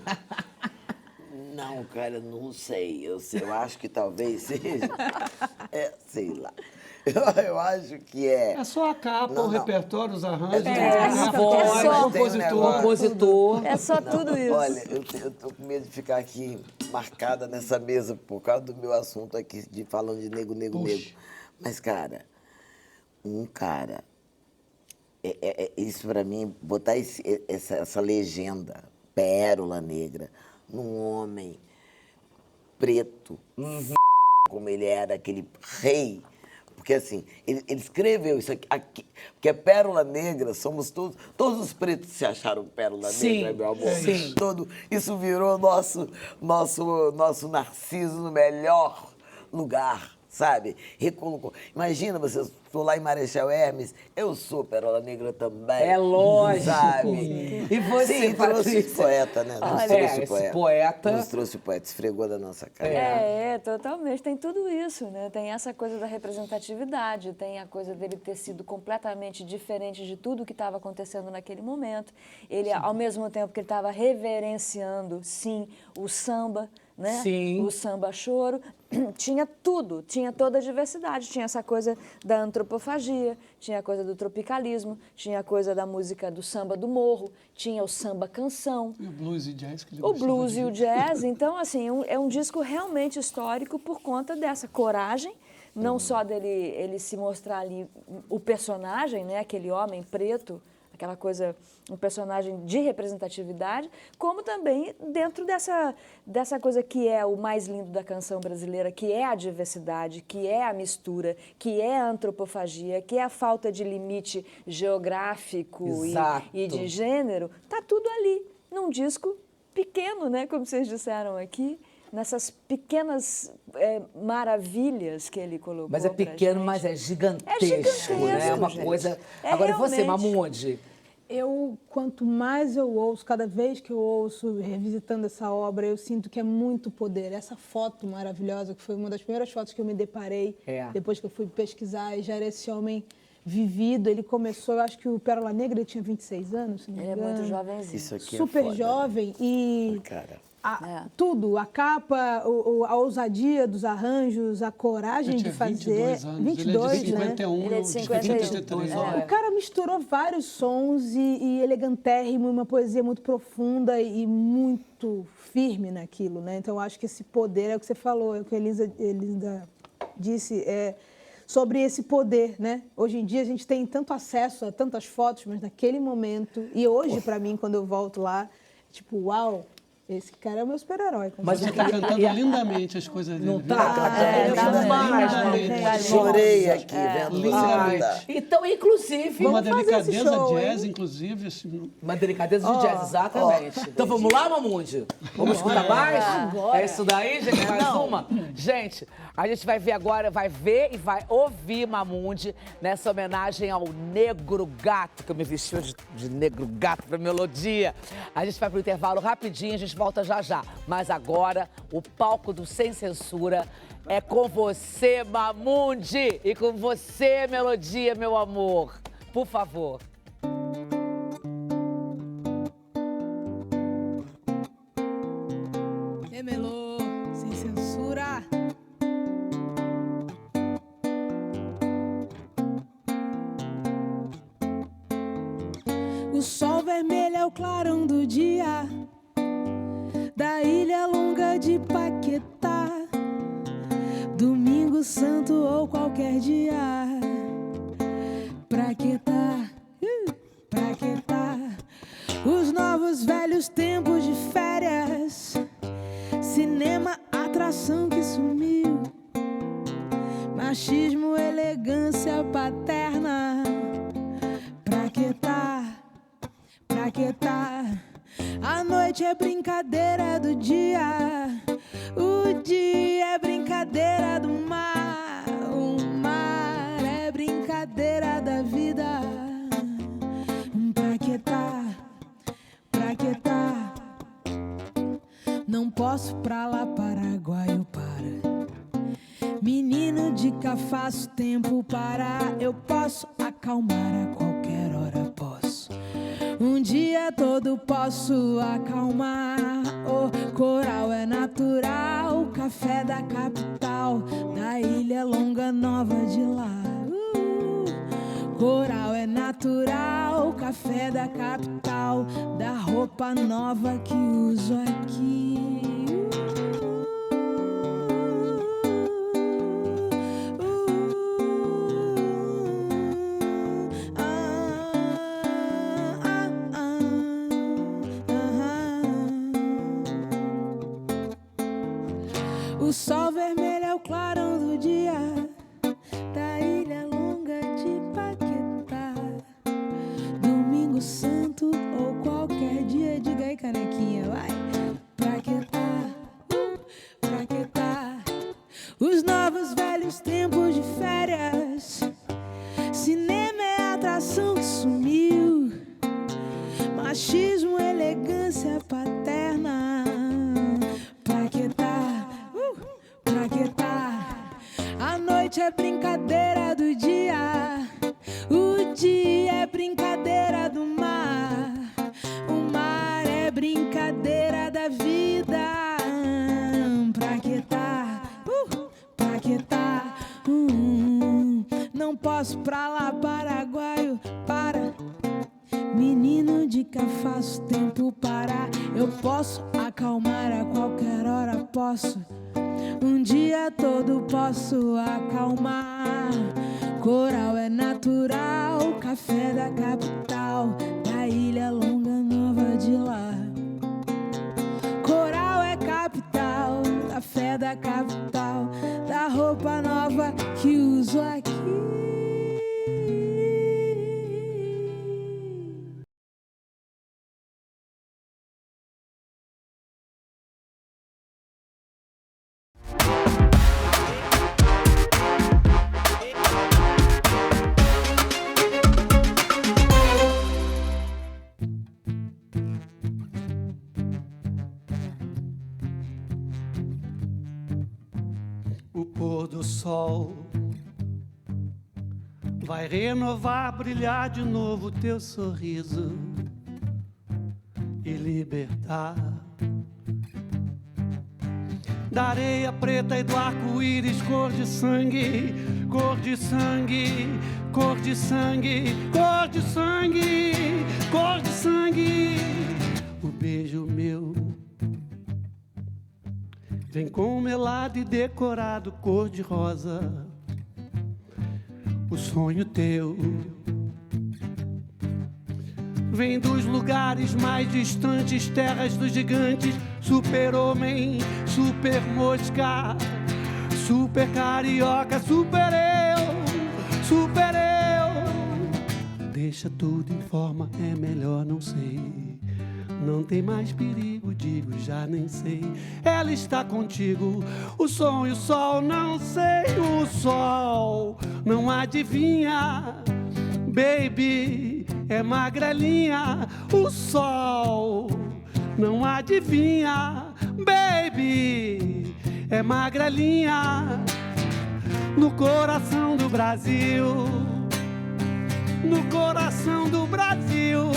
Não, cara, não sei. Eu acho que talvez seja. Sei lá. Eu acho que é. É só a capa, Não, o não. repertório, os arranjos, a a voz, o tem um compositor. negócio. Compositor. É só Não, tudo isso. Olha, eu tô com medo de ficar aqui marcada nessa mesa por causa do meu assunto aqui, falando de nego. Mas, cara, isso pra mim, botar essa legenda, Pérola Negra, num homem preto, como ele era, aquele rei. Porque, assim, ele escreveu isso aqui, porque Pérola Negra, somos todos os pretos se acharam Pérola Sim, Negra, meu amor. sim. Isso virou nosso Narciso no melhor lugar, sabe? Recolocou. Imagina você, estou lá em Marechal Hermes, eu sou Pérola Negra também. É lógico. Sabe? E você, Sim, trouxe Patrícia? poeta, né? Nos Olha, trouxe esse poeta. Nos trouxe poeta, esfregou da nossa cara. Totalmente. Tem tudo isso, né? Tem essa coisa da representatividade, tem a coisa dele ter sido completamente diferente de tudo que estava acontecendo naquele momento. Ele, ao mesmo tempo que ele estava reverenciando, sim, o samba, né? Sim. O samba choro, tinha tudo, tinha toda a diversidade, tinha essa coisa da antropofagia, tinha a coisa do tropicalismo, tinha a coisa da música do samba do morro, tinha o samba canção. E o blues e jazz que ele O gostava blues de- e o jazz, então, assim, é um disco realmente histórico por conta dessa coragem, não só dele ele se mostrar ali o personagem, né, aquele homem preto, aquela coisa, um personagem de representatividade, como também dentro dessa coisa que é o mais lindo da canção brasileira, que é a diversidade, que é a mistura, que é a antropofagia, que é a falta de limite geográfico Exato. e de gênero, tá tudo ali, num disco pequeno, né, como vocês disseram aqui, nessas pequenas maravilhas que ele colocou. Mas é pra pequeno, gente. mas é gigantesco, É gigantesco, né? É uma gente. coisa... É Agora, e você, realmente. Mamundi? Quanto mais eu ouço, cada vez que eu ouço, revisitando essa obra, eu sinto que é muito poder. Essa foto maravilhosa, que foi uma das primeiras fotos que eu me deparei, depois que eu fui pesquisar, e já era esse homem vivido. Ele começou, eu acho que o Pérola Negra ele tinha 26 anos, se não me Ele é engano. muito jovenzinho. Isso aqui é Super foda, né? jovem e... Cara. Tudo, a capa, a ousadia dos arranjos, a coragem Ele de tinha fazer. 22 anos. 22, ele é de né? 51, Ele é de eu de 51. 53. O cara misturou vários sons e elegantérrimo, uma poesia muito profunda e muito firme naquilo, né? Então, eu acho que esse poder é o que você falou, é o que a Elisa disse, sobre esse poder, né? Hoje em dia a gente tem tanto acesso a tantas fotos, mas naquele momento, e hoje para mim, quando eu volto lá, tipo, uau, esse cara é o meu super-herói. Mas Você está cantando lindamente as coisas dele. Não viu? tá? tá demais, lindamente. Mamundi. Chorei aqui vendo você lindamente. cantar. Então, inclusive... Uma Vamos fazer esse delicadeza show, jazz, inclusive. Assim, Uma delicadeza de jazz, exatamente. Então vamos lá, Mamundi? Vamos escutar mais? Agora. É isso daí, gente? Mais uma? Gente, a gente vai ver agora, vai ver e vai ouvir Mamundi nessa homenagem ao Negro Gato, que eu me vestiu de Negro Gato pra melodia. A gente vai pro intervalo rapidinho, a gente volta já já. Mas agora, o palco do Sem Censura é com você, Mamundi, e com você, Melodia, meu amor. Por favor. Melô, sem censura. O sol vermelho é o clarão do dia da ilha longa de Paquetá. Domingo santo ou qualquer dia. Pra que tá? Pra que tá? Os novos velhos tempos de férias. Cinema, atração que sumiu. Machismo, elegância paterna. Pra que tá? Pra que tá? A noite é brincadeira do dia. O dia é brincadeira do mar. O mar é brincadeira da vida. Pra que tá? Pra que tá? Não posso pra lá, paraguaio, para. Menino de cá, faço tempo parar. Eu posso acalmar a qualquer hora, posso. Um dia todo posso acalmar. O coral é natural, o café da capital, da ilha longa nova de lá. Coral é natural, café da capital, da roupa nova que uso aqui. O sol vermelho é o clarão do dia da ilha longa de Paquetá. Domingo santo ou qualquer dia, diga aí, canequinha, vai. Pra que tá? Pra que tá? Os novos velhos tempos de férias. Cinema é atração que sumiu. Machismo, elegância paterna. Pra que tá? Pra que tá? A noite é brincadeira do dia. O dia é brincadeira do mar. O mar é brincadeira da vida. posso pra lá, paraguaio, para. Menino de cá, faço tempo parar. Eu posso acalmar a qualquer hora, posso. Um dia todo posso acalmar. Coral é natural, café da capital, da ilha longa nova de lá. Coral é capital, café da capital, da roupa nova que uso aqui. O pôr do sol vai renovar, brilhar de novo teu sorriso e libertar da areia preta e do arco-íris, cor de sangue, cor de sangue, cor de sangue, cor de sangue, cor de sangue. O beijo meu vem com melado e decorado, cor de rosa. O sonho teu vem dos lugares mais distantes, terras dos gigantes, super-homem, super-mosca, super-carioca, super-eu, super-eu. Deixa tudo em forma, é melhor, não sei. Não tem mais perigo, digo, já nem sei. Ela está contigo, o som e o sol, não sei. O sol não adivinha, baby, é magrelinha. O sol não adivinha, baby, é magrelinha. No coração do Brasil, no coração do Brasil.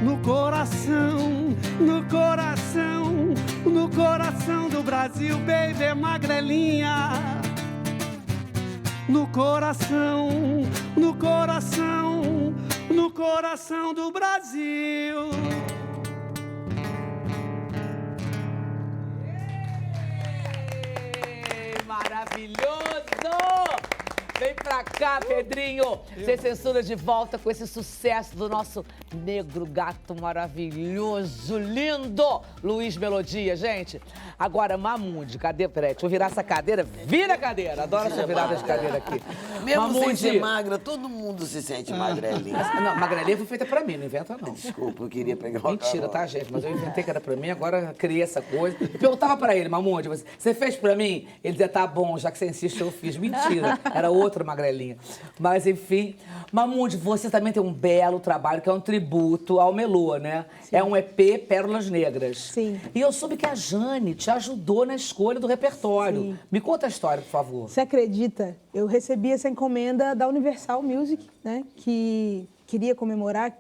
No coração, no coração, no coração do Brasil, baby, é magrelinha. No coração, no coração, no coração do Brasil. Maravilhoso! Vem pra cá, Pedrinho! Sem Censura de volta com esse sucesso do nosso negro gato maravilhoso, lindo, Luiz Melodia, gente. Agora, Mamundi, cadê? Peraí, deixa eu virar essa cadeira. Vira a cadeira! Adoro essa virada de cadeira aqui. Mesmo sem ser magra, todo mundo se sente magrelinha. Não, magrelinha foi feita pra mim, não inventa não. Desculpa, eu queria pegar uma Mentira, carona. tá, gente? Mas eu inventei que era pra mim, agora criei essa coisa. Eu perguntava pra ele, Mamundi, você fez pra mim? Ele dizia, tá bom, já que você insiste, eu fiz. Mentira, era outra magrelinha. Mas, enfim, Mamundi, você também tem um belo trabalho, que é um tributo ao Melô, né? Sim. É um EP Pérolas Negras. Sim. E eu soube que a Jane te ajudou na escolha do repertório. Sim. Me conta a história, por favor. Você acredita? Eu recebi essa encomenda da Universal Music, né? Que queria comemorar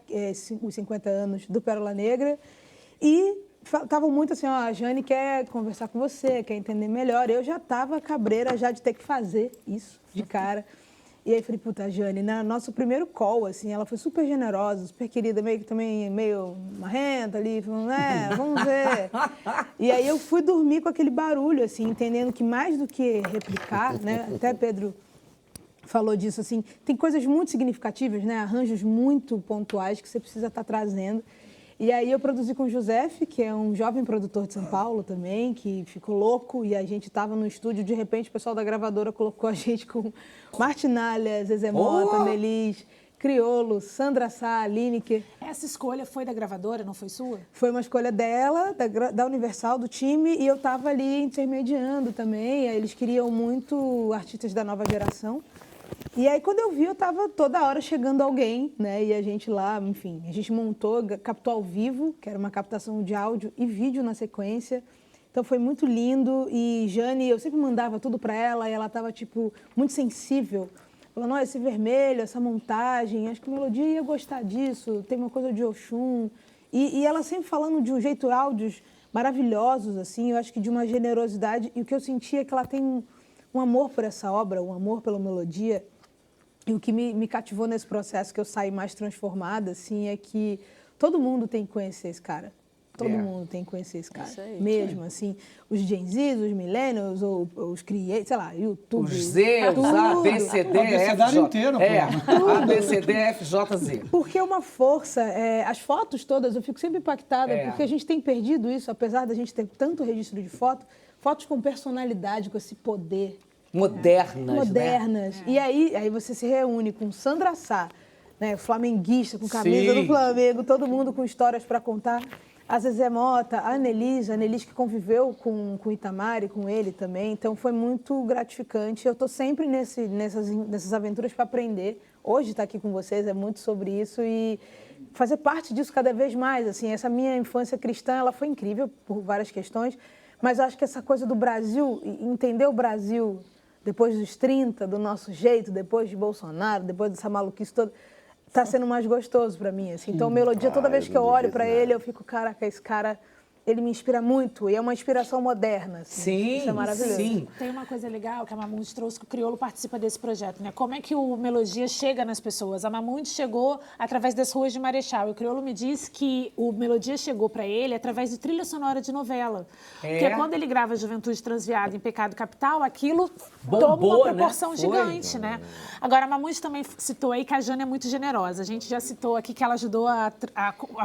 os 50 anos do Pérola Negra. E estavam muito assim, ó, a Jane quer conversar com você, quer entender melhor. Eu já estava cabreira já de ter que fazer isso de cara. E aí falei, puta, Jane, no nosso primeiro call, assim, ela foi super generosa, super querida, meio que também meio marrenta ali, falando, vamos ver. E aí eu fui dormir com aquele barulho, assim, entendendo que mais do que replicar, né, até Pedro falou disso, assim, tem coisas muito significativas, né, arranjos muito pontuais que você precisa estar trazendo. E aí eu produzi com o Josef, que é um jovem produtor de São Paulo também, que ficou louco, e a gente estava no estúdio, de repente o pessoal da gravadora colocou a gente com Martinalha, Zezé Mota, Melis, Criolo, Sandra Sá, Lineker. Essa escolha foi da gravadora, não foi sua? Foi uma escolha dela, da Universal, do time, e eu estava ali intermediando também. Eles queriam muito artistas da nova geração. E aí, quando eu vi, eu estava toda hora chegando alguém, né? E a gente lá, enfim, a gente montou, captou ao vivo, que era uma captação de áudio e vídeo na sequência. Então, foi muito lindo. E Jane, eu sempre mandava tudo para ela, e ela estava, tipo, muito sensível. Falando, não, esse vermelho, essa montagem, acho que a Melodia ia gostar disso, tem uma coisa de Oxum. E ela sempre falando de um jeito, áudios maravilhosos, assim, eu acho que de uma generosidade. E o que eu senti é que ela tem um amor por essa obra, um amor pela melodia. E o que me cativou nesse processo, que eu saí mais transformada, assim, é que todo mundo tem que conhecer esse cara. Todo mundo tem que conhecer esse cara. Isso aí. Mesmo, assim. Os Gen Z, os Millennials, ou os Creators, sei lá, YouTube. Os Z, os A, B, C, D, O F, abecedário J. inteiro, pô. A, B, C, D, F, J, Z. Porque é uma força. As fotos todas, eu fico sempre impactada, porque a gente tem perdido isso, apesar da gente ter tanto registro de fotos com personalidade, com esse poder. Modernas, né? E aí você se reúne com Sandra Sá, né, flamenguista, com camisa do Flamengo, todo mundo com histórias para contar. A Zezé Mota, a Annelise que conviveu com o Itamar e com ele também. Então, foi muito gratificante. Eu estou sempre nessas aventuras para aprender. Hoje, estar aqui com vocês é muito sobre isso e fazer parte disso cada vez mais. Assim, essa minha infância cristã, ela foi incrível por várias questões, mas eu acho que essa coisa do Brasil, entender o Brasil depois dos 30, do nosso jeito, depois de Bolsonaro, depois dessa maluquice toda, tá sendo mais gostoso para mim, assim. Então, melodia, toda vez que eu olho para ele, eu fico, caraca, esse cara, ele me inspira muito. E é uma inspiração moderna, assim. Sim, isso é maravilhoso. sim. Tem uma coisa legal que a Mamundi trouxe, que o Criolo participa desse projeto, né? Como é que o Melodia chega nas pessoas? A Mamundi chegou através das ruas de Marechal. E o Criolo me disse que o Melodia chegou para ele através de trilha sonora de novela. Porque quando ele grava Juventude Transviada em Pecado Capital, aquilo toma uma proporção, né? Gigante, né? Agora, a Mamundi também citou aí que a Jane é muito generosa. A gente já citou aqui que ela ajudou a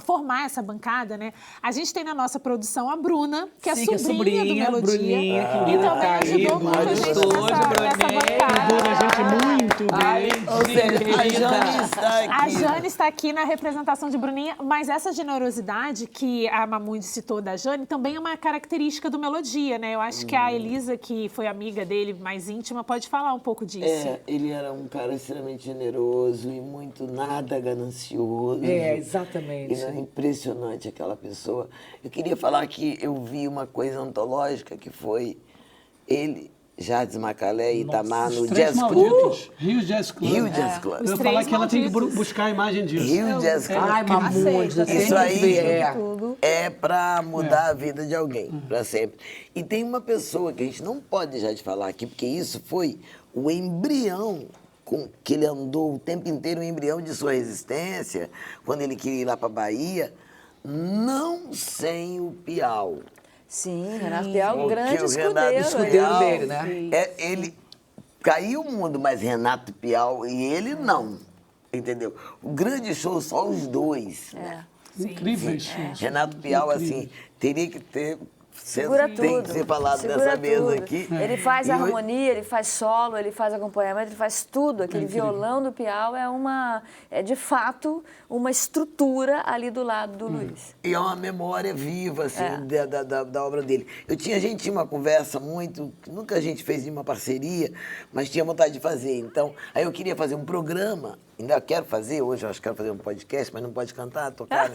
formar essa bancada, né? A gente tem na nossa produção a Bruna, que é sobrinha do Melodia. Bruninha, E também ajudou muito a gente nessa bancada. A gente muito bem. Ou seja, a Jane está aqui. A Jane está aqui na representação de Bruninha, mas essa generosidade que a Mamundi citou da Jane também é uma característica do Melodia, né? Eu acho que a Elisa, que foi amiga dele, mais íntima, pode falar um pouco disso. Ele era um cara extremamente generoso e muito nada ganancioso. Exatamente. E não é impressionante aquela pessoa. Eu queria falar que eu vi uma coisa antológica que foi ele, Jardes Macalé e Itamar no Os Três Jazz Club. Malditos. Rio Jazz Club. Rio Jazz Club. Eu ia Os falar Três que ela tem que Malditos. buscar a imagem disso. Rio Jazz Club. Ai, Mamundi, Isso aí tudo. é para mudar a vida de alguém, para sempre. E tem uma pessoa que a gente não pode deixar de falar aqui, porque isso foi o embrião com que ele andou o tempo inteiro, o embrião de sua resistência, quando ele queria ir lá para a Bahia, não sem o Piau. Sim, Renato Piau, Porque grande o Renato escudeiro. Piau, dele, né? Ele caiu o mundo, mas Renato Piau e ele não. Entendeu? O grande show, só os dois. Né? Incríveis. Renato Piau, assim, teria que ter. Segura tem tudo. que ser falado Segura dessa mesa tudo. aqui. Ele faz E harmonia, ele faz solo, ele faz acompanhamento, ele faz tudo. Aquele violão do Piau é de fato uma estrutura ali do lado do Luiz. E é uma memória viva, assim, da obra dele. A gente tinha uma conversa muito, nunca a gente fez nenhuma parceria, mas tinha vontade de fazer. Então, aí eu queria fazer um programa, ainda quero fazer, hoje eu acho que quero fazer um podcast, mas não pode cantar, tocar, né?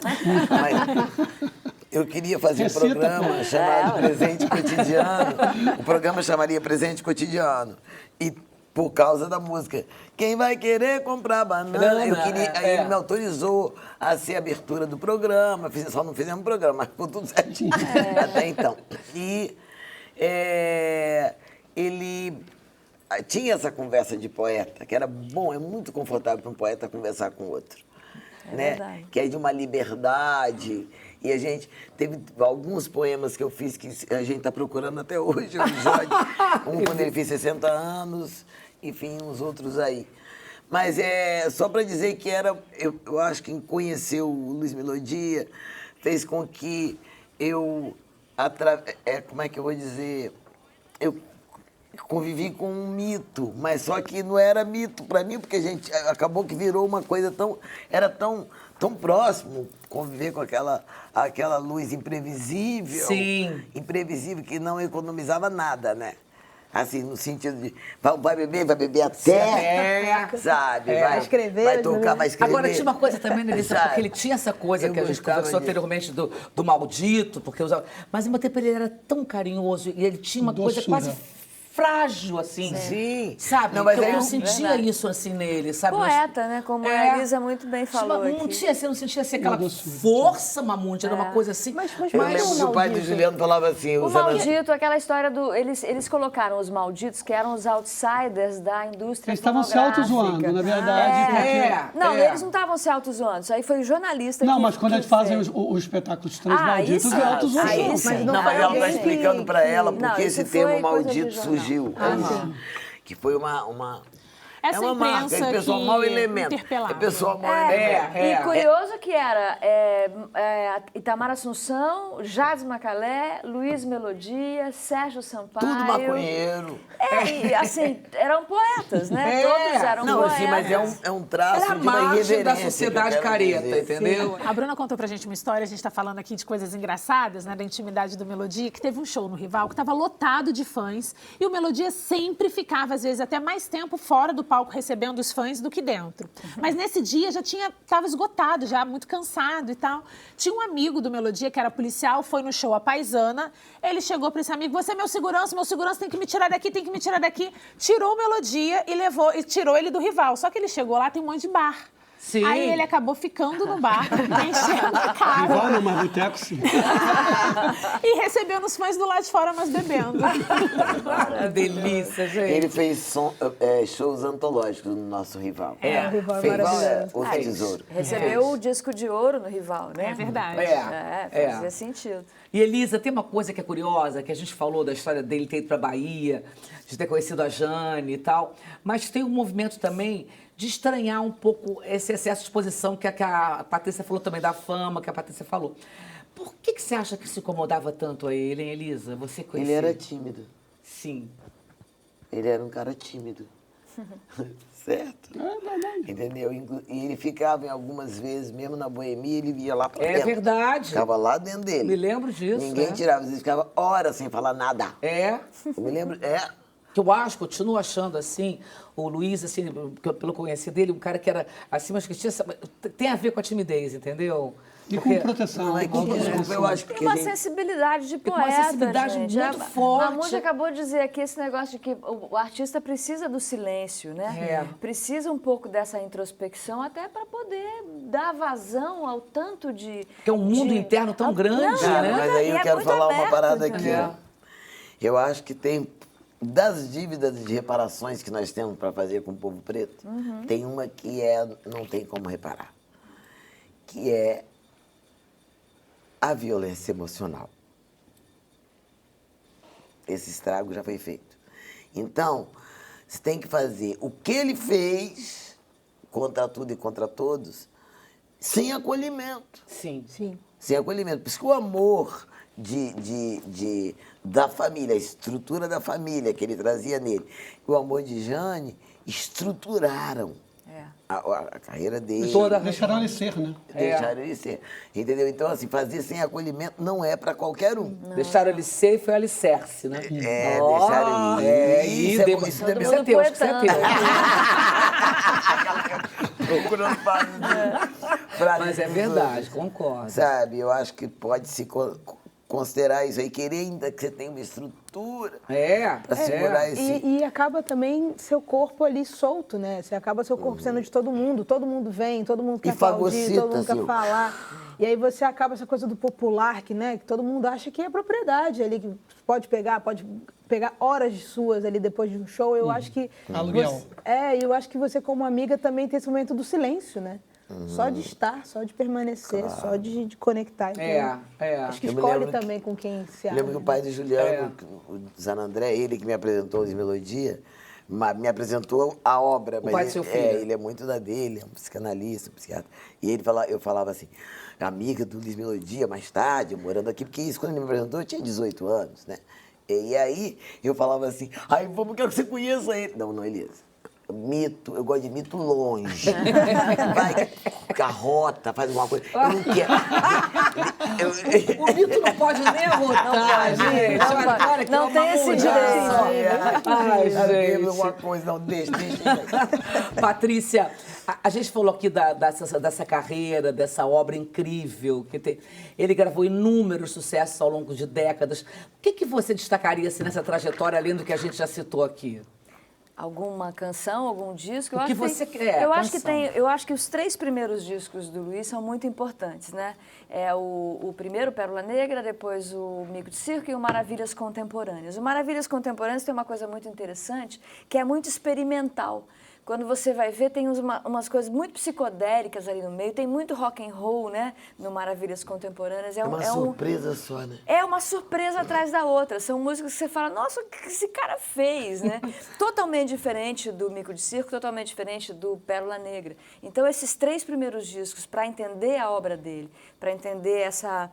Mas eu queria fazer um programa chamado Presente Cotidiano. O programa chamaria Presente Cotidiano. E por causa da música. Quem vai querer comprar banana? Eu queria, aí ele me autorizou a ser a abertura do programa. Só não fizemos programa, mas ficou tudo certinho até então. E ele tinha essa conversa de poeta, que era bom, é muito confortável para um poeta conversar com outro. Né? Verdade. Que é de uma liberdade. E a gente teve alguns poemas que eu fiz que a gente está procurando até hoje, o Jorge. Um quando ele fez 60 anos, enfim, uns outros aí. Mas é só para dizer que eu acho que conhecer o Luiz Melodia fez com que eu, como é que eu vou dizer, eu convivi com um mito, mas só que não era mito para mim, porque a gente acabou que virou uma coisa tão próximo, conviver com aquela luz imprevisível. Sim. Imprevisível, que não economizava nada, né? Assim, no sentido de vai beber até, sabe? Vai escrever, vai tocar, vai escrever. Agora, tinha uma coisa também, Nelissa, Sabe? porque ele tinha essa coisa Eu que a gente gostava conversou disso. anteriormente do maldito, porque usava... Mas, ao mesmo tempo, ele era tão carinhoso e ele tinha uma coisa Doçura. quase frágil, assim. Sim. Sabe? Não, mas que eu aí não eu- sentia isso, assim, nele, sabe? Poeta, né? Como a Elisa muito bem falou Não aqui. tinha, você não sentia assim, aquela doçura, força, Mamute, era uma coisa assim. Mas Eu mais lembro um que o pai do maldito. Juliano falava assim, O usando... maldito, aquela história do... Eles colocaram os malditos, que eram os outsiders da indústria Eles estavam se fonográfica. auto-zoando, na verdade. porque- Não, eles não estavam se auto-zoando. Isso aí foi o jornalista Não, que mas quando que eles fazem fez. os espetáculos trans Ah, malditos, isso- é auto-zoação. aí sim. Mas Não, foi mas ela está alguém explicando para ela Não, porque isso esse foi termo coisa de maldito jornal. surgiu. Que foi uma Essa é uma marca, imprensa é pessoal que mau elemento. interpelava. É pessoal mau elemento. E curioso que era Itamar Assunção, Jades Macalé, Luiz Melodia, Sérgio Sampaio. Tudo maconheiro. E assim, eram poetas, né? Todos eram Não, poetas. assim, mas é um traço Era a de uma marcha irreverência. da que eu sociedade quero careta, dizer. entendeu? A Bruna contou pra gente uma história, a gente tá falando aqui de coisas engraçadas, né, da intimidade do Melodia, que teve um show no Rival que tava lotado de fãs e o Melodia sempre ficava, às vezes, até mais tempo fora do palco recebendo os fãs do que dentro. Mas nesse dia tava esgotado, já muito cansado e tal. Tinha um amigo do Melodia, que era policial, foi no show A Paisana, ele chegou pra esse amigo, você é meu segurança tem que me tirar daqui, tem que me tirar daqui. Tirou o Melodia e tirou ele do Rival. Só que ele chegou lá, tem um monte de bar. Sim. Aí ele acabou ficando no bar, enchendo a cara. Rival não, mas boteco sim. E recebendo os fãs do lado de fora, mas bebendo. Que delícia, gente. Ele fez shows antológicos no nosso Rival. O Rival é Fez maravilhoso. o Tesouro. Recebeu o disco de ouro no Rival, né? É verdade. Fazia sentido. E Elisa, tem uma coisa que é curiosa, que a gente falou da história dele ter ido pra Bahia, de ter conhecido a Jane e tal, mas tem um movimento também de estranhar um pouco esse excesso de exposição que a Patrícia falou também, da fama que a Patrícia falou. Por que você acha que isso incomodava tanto a ele, hein, Elisa? Você conhecia? Ele era tímido. Sim. Ele era um cara tímido. Certo? Entendeu? E ele ficava em algumas vezes, mesmo na boemia, ele ia lá pra dentro. É verdade. Ficava lá dentro dele. Me lembro disso. Ninguém né? tirava. Ele ficava horas sem falar nada. É. Eu me lembro... Que eu acho, continuo achando assim, o Luiz, assim, pelo conhecer dele, um cara que era assim, mas que tinha, tem a ver com a timidez, entendeu? E com proteção. Não, é que, desculpa, eu acho que Tem uma ele... sensibilidade de com poeta, uma sensibilidade gente. muito forte. Mamute acabou de dizer aqui esse negócio de que o artista precisa do silêncio, né? Precisa um pouco dessa introspecção até para poder dar vazão ao tanto de... Que é um mundo interno tão grande, Cara, né? mas aí eu quero falar uma parada aqui. entendeu? Ó. Eu acho que tem... Das dívidas de reparações que nós temos para fazer com o povo preto, tem uma que não tem como reparar, que é a violência emocional. Esse estrago já foi feito. Então, você tem que fazer o que ele fez, contra tudo e contra todos, sem acolhimento. Sim. Sem acolhimento. Por isso que o amor da família, a estrutura da família que ele trazia nele, e o amor de Jane estruturaram a carreira dele. Deixaram ele ser, né? Deixaram ele ser. Entendeu? Então, assim, fazer sem acolhimento não é para qualquer um. Deixaram ele ser e foi alicerce, né? Deixaram ele. Isso é teu, acho que isso é teu. Procurando frases. Mas é verdade, concordo. Sabe, eu acho que pode se considerar isso aí, querer ainda que você tenha uma estrutura para segurar esse... E acaba também seu corpo ali solto, né? Você acaba seu corpo sendo de todo mundo vem, todo mundo quer aplaudir, todo mundo quer falar. E aí você acaba essa coisa do popular, que todo mundo acha que é propriedade ali, que pode pegar horas suas ali depois de um show. Eu acho que... Aluguel. Eu acho que você como amiga também tem esse momento do silêncio, né? Só de estar, só de permanecer, só de conectar. Então, acho que escolhe também com quem se ama. Eu lembro que o pai de Juliano, o Zanandré, ele que me apresentou de melodia, me apresentou a obra. O pai do seu filho. Ele é muito da dele, é um psicanalista, um psiquiatra. E eu falava assim, amiga do Luiz Melodia, mais tarde, morando aqui, porque isso, quando ele me apresentou, eu tinha 18 anos, né? E aí eu falava assim, vamos, quero que você conheça ele. Não, Elisa. Mito, eu gosto de mito longe. Vai, carrota, faz alguma coisa. Eu não quero. O Mito não pode nem votar, gente. Não Olha, pode. olha que Não uma tem esse mudança. direito. Ai, gente. Alguma coisa, não, deixa. Patrícia, a gente falou aqui dessa carreira, dessa obra incrível que tem. Ele gravou inúmeros sucessos ao longo de décadas. O que você destacaria assim, nessa trajetória, além do que a gente já citou aqui? Alguma canção, algum disco? O que você quer, Eu acho que canção. eu acho que os 3 primeiros discos do Luiz são muito importantes, né? É o primeiro, Pérola Negra, depois o Mico de Circo e o Maravilhas Contemporâneas. O Maravilhas Contemporâneas tem uma coisa muito interessante, que é muito experimental. Quando você vai ver, tem umas coisas muito psicodélicas ali no meio, tem muito rock and roll, né? No Maravilhas Contemporâneas. É uma surpresa só, né? É uma surpresa atrás da outra. São músicas que você fala, nossa, o que esse cara fez, né? Totalmente diferente do Mico de Circo, totalmente diferente do Pérola Negra. Então, esses 3 primeiros discos, para entender a obra dele, para entender essa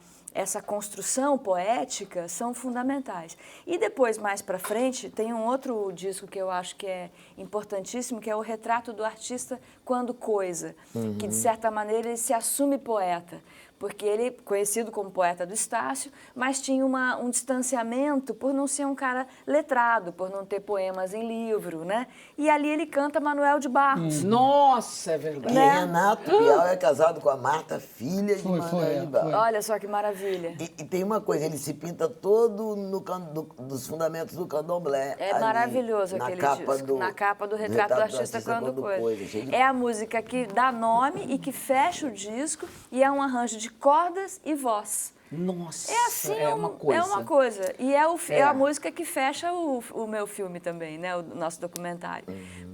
construção poética, são fundamentais. E depois, mais para frente, tem um outro disco que eu acho que é importantíssimo, que é o Retrato do Artista Quando Coisa, que, de certa maneira, ele se assume poeta, porque ele é conhecido como poeta do Estácio, mas tinha um distanciamento por não ser um cara letrado, por não ter poemas em livro, né? E ali ele canta Manuel de Barros. Nossa, é verdade. E Renato Piau é casado com a Marta, filha de Manuel de Barros. Olha só que maravilha. E tem uma coisa, ele se pinta todo dos fundamentos do candomblé. É ali, maravilhoso na aquele capa disco. Na capa do Retrato do Artista Quando Coisa. cheio de- É a música que dá nome e que fecha o disco e é um arranjo de cordas e voz. Nossa, É assim, é uma coisa. É uma coisa. E é É. a música que fecha o meu filme também, né? O nosso documentário.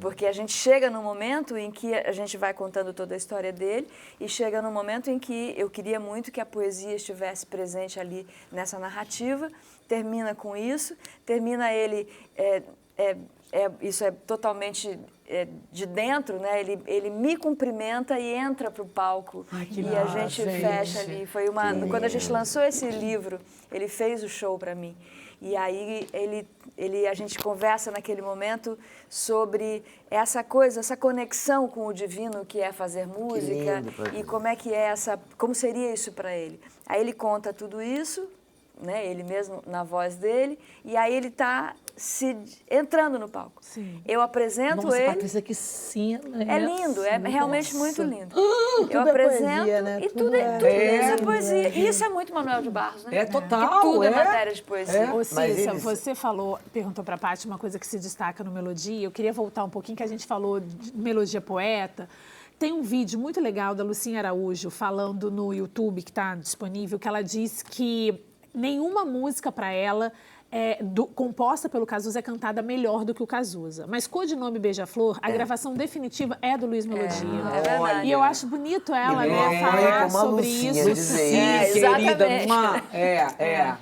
Porque a gente chega num momento em que a gente vai contando toda a história dele e chega num momento em que eu queria muito que a poesia estivesse presente ali nessa narrativa. Termina com isso. Termina ele... isso é totalmente de dentro, né? Ele me cumprimenta e entra para o palco. E a gente fecha ali. Foi quando a gente lançou esse livro, ele fez o show para mim. E aí a gente conversa naquele momento sobre essa coisa, essa conexão com o divino que é fazer música e como seria isso para ele. Aí ele conta tudo isso, né? Ele mesmo na voz dele, e aí ele está entrando no palco. Sim. Eu apresento Nossa, ele. Patrícia, que cena É lindo, é realmente muito lindo. Tudo Eu é apresento poesia, né? e Tudo tudo é- é poesia. E isso é muito Manuel de Barros, né? É total, Porque tudo é é. matéria de poesia. Ô, Cissa, eles- você perguntou pra Paty uma coisa que se destaca no Melodia. Eu queria voltar um pouquinho, que a gente falou de Melodia Poeta. Tem um vídeo muito legal da Lucinha Araújo falando no YouTube, que está disponível, que ela diz que nenhuma música para ela composta pelo Cazuza é cantada melhor do que o Cazuza. Mas Codinome Beija-Flor, a gravação definitiva é do Luiz Melodia. É verdade. E eu acho bonito ela, E né, mãe falar como a sobre Lucinha isso. dizer Sim, isso. querida. exatamente.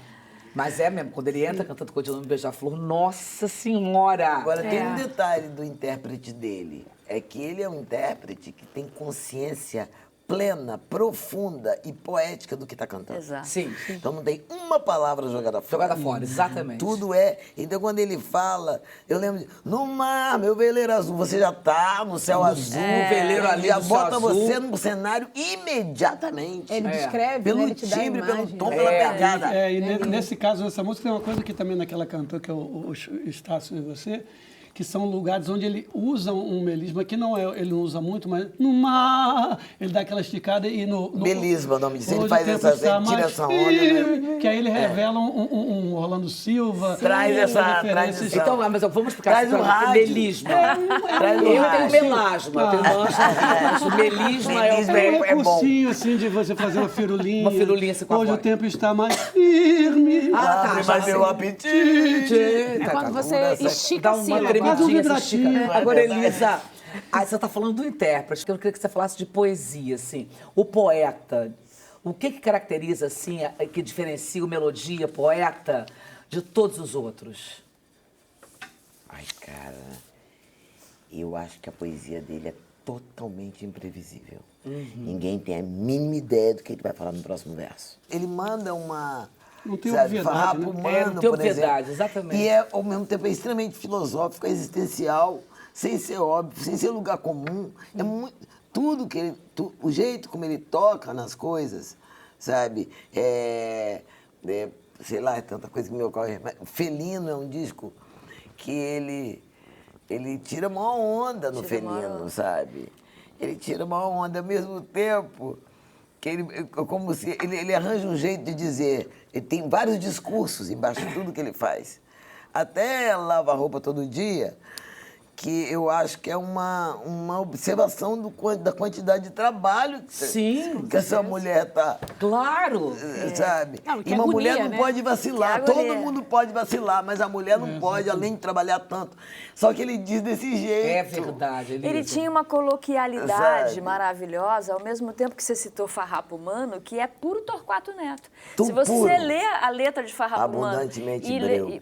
Mas é mesmo, quando ele entra cantando Codinome Beija-Flor, nossa senhora! Agora, tem um detalhe do intérprete dele. É que ele é um intérprete que tem consciência plena, profunda e poética do que está cantando. Exato. Sim, Então não tem uma palavra jogada fora. jogada fora, exatamente. Tudo é. Então quando ele fala, eu lembro de no mar, meu veleiro azul, você já tá no céu azul, veleiro ali já no céu bota azul. você no cenário imediatamente. Ele descreve, Pelo né? Ele te dá a timbre, pelo imagem. tom, pela pegada. E nesse caso, essa música tem uma coisa que também naquela cantora, que é o Estácio e você, que são lugares onde ele usa um melisma, que não é, ele não usa muito, mas no mar, ele dá aquela esticada e no... Melisma, o nome disso. Ele Hoje faz o tempo essa, está ele tira mais essa onda, né? firme, que aí ele revela um Orlando Silva. Traz essa- referências. traz essa- Então, mas vamos explicar Traz isso o pra mim. rádio. Melisma. Traz o Eu tenho rádio. melasma, eu tenho melasma. Mas o melisma é o Melisma É um é bom. recursinho, assim, de você fazer uma firulinha. Uma firulinha, assim, com a Hoje voz. o tempo está mais firme. Abre já mais sei. meu apetite. É quando você estica Dá assim, uma ó. tremidinha, Quase um você estica. vibratinho. Agora, Elisa, você está falando do intérprete, que eu queria que você falasse de poesia, assim. O poeta, o que caracteriza, assim, que diferencia o melodia, poeta, de todos os outros? Ai, cara, eu acho que a poesia dele é totalmente imprevisível. Ninguém tem a mínima ideia do que ele vai falar no próximo verso. Ele manda uma... Não tem sabe, obviedade, farrapo né? humano, Não tem por obviedade, exemplo. exatamente. E é, ao mesmo tempo, é extremamente filosófico, é existencial, sem ser óbvio, sem ser lugar comum. É muito, tudo que ele... o jeito como ele toca nas coisas, sabe? Sei lá, é tanta coisa que me ocorre. Mas Felino é um disco que ele tira uma onda no Felino, sabe? Ele tira uma onda ao mesmo tempo que ele arranja um jeito de dizer. Ele tem vários discursos embaixo de tudo que ele faz. Até lava a roupa todo dia, que eu acho que é uma observação da quantidade de trabalho que essa mulher tá. Claro! Sabe? Não, que e uma agonia, mulher não né? pode vacilar. Que Todo agonia. mundo pode vacilar, mas a mulher não pode, além de trabalhar tanto. Só que ele diz desse jeito. É verdade, Elisa. Ele tinha uma coloquialidade Sabe? maravilhosa, ao mesmo tempo que você citou Farrapo Humano, que é puro Torquato Neto. Tudo Se você puro. lê a letra de Farrapo Humano Abundantemente e, breu.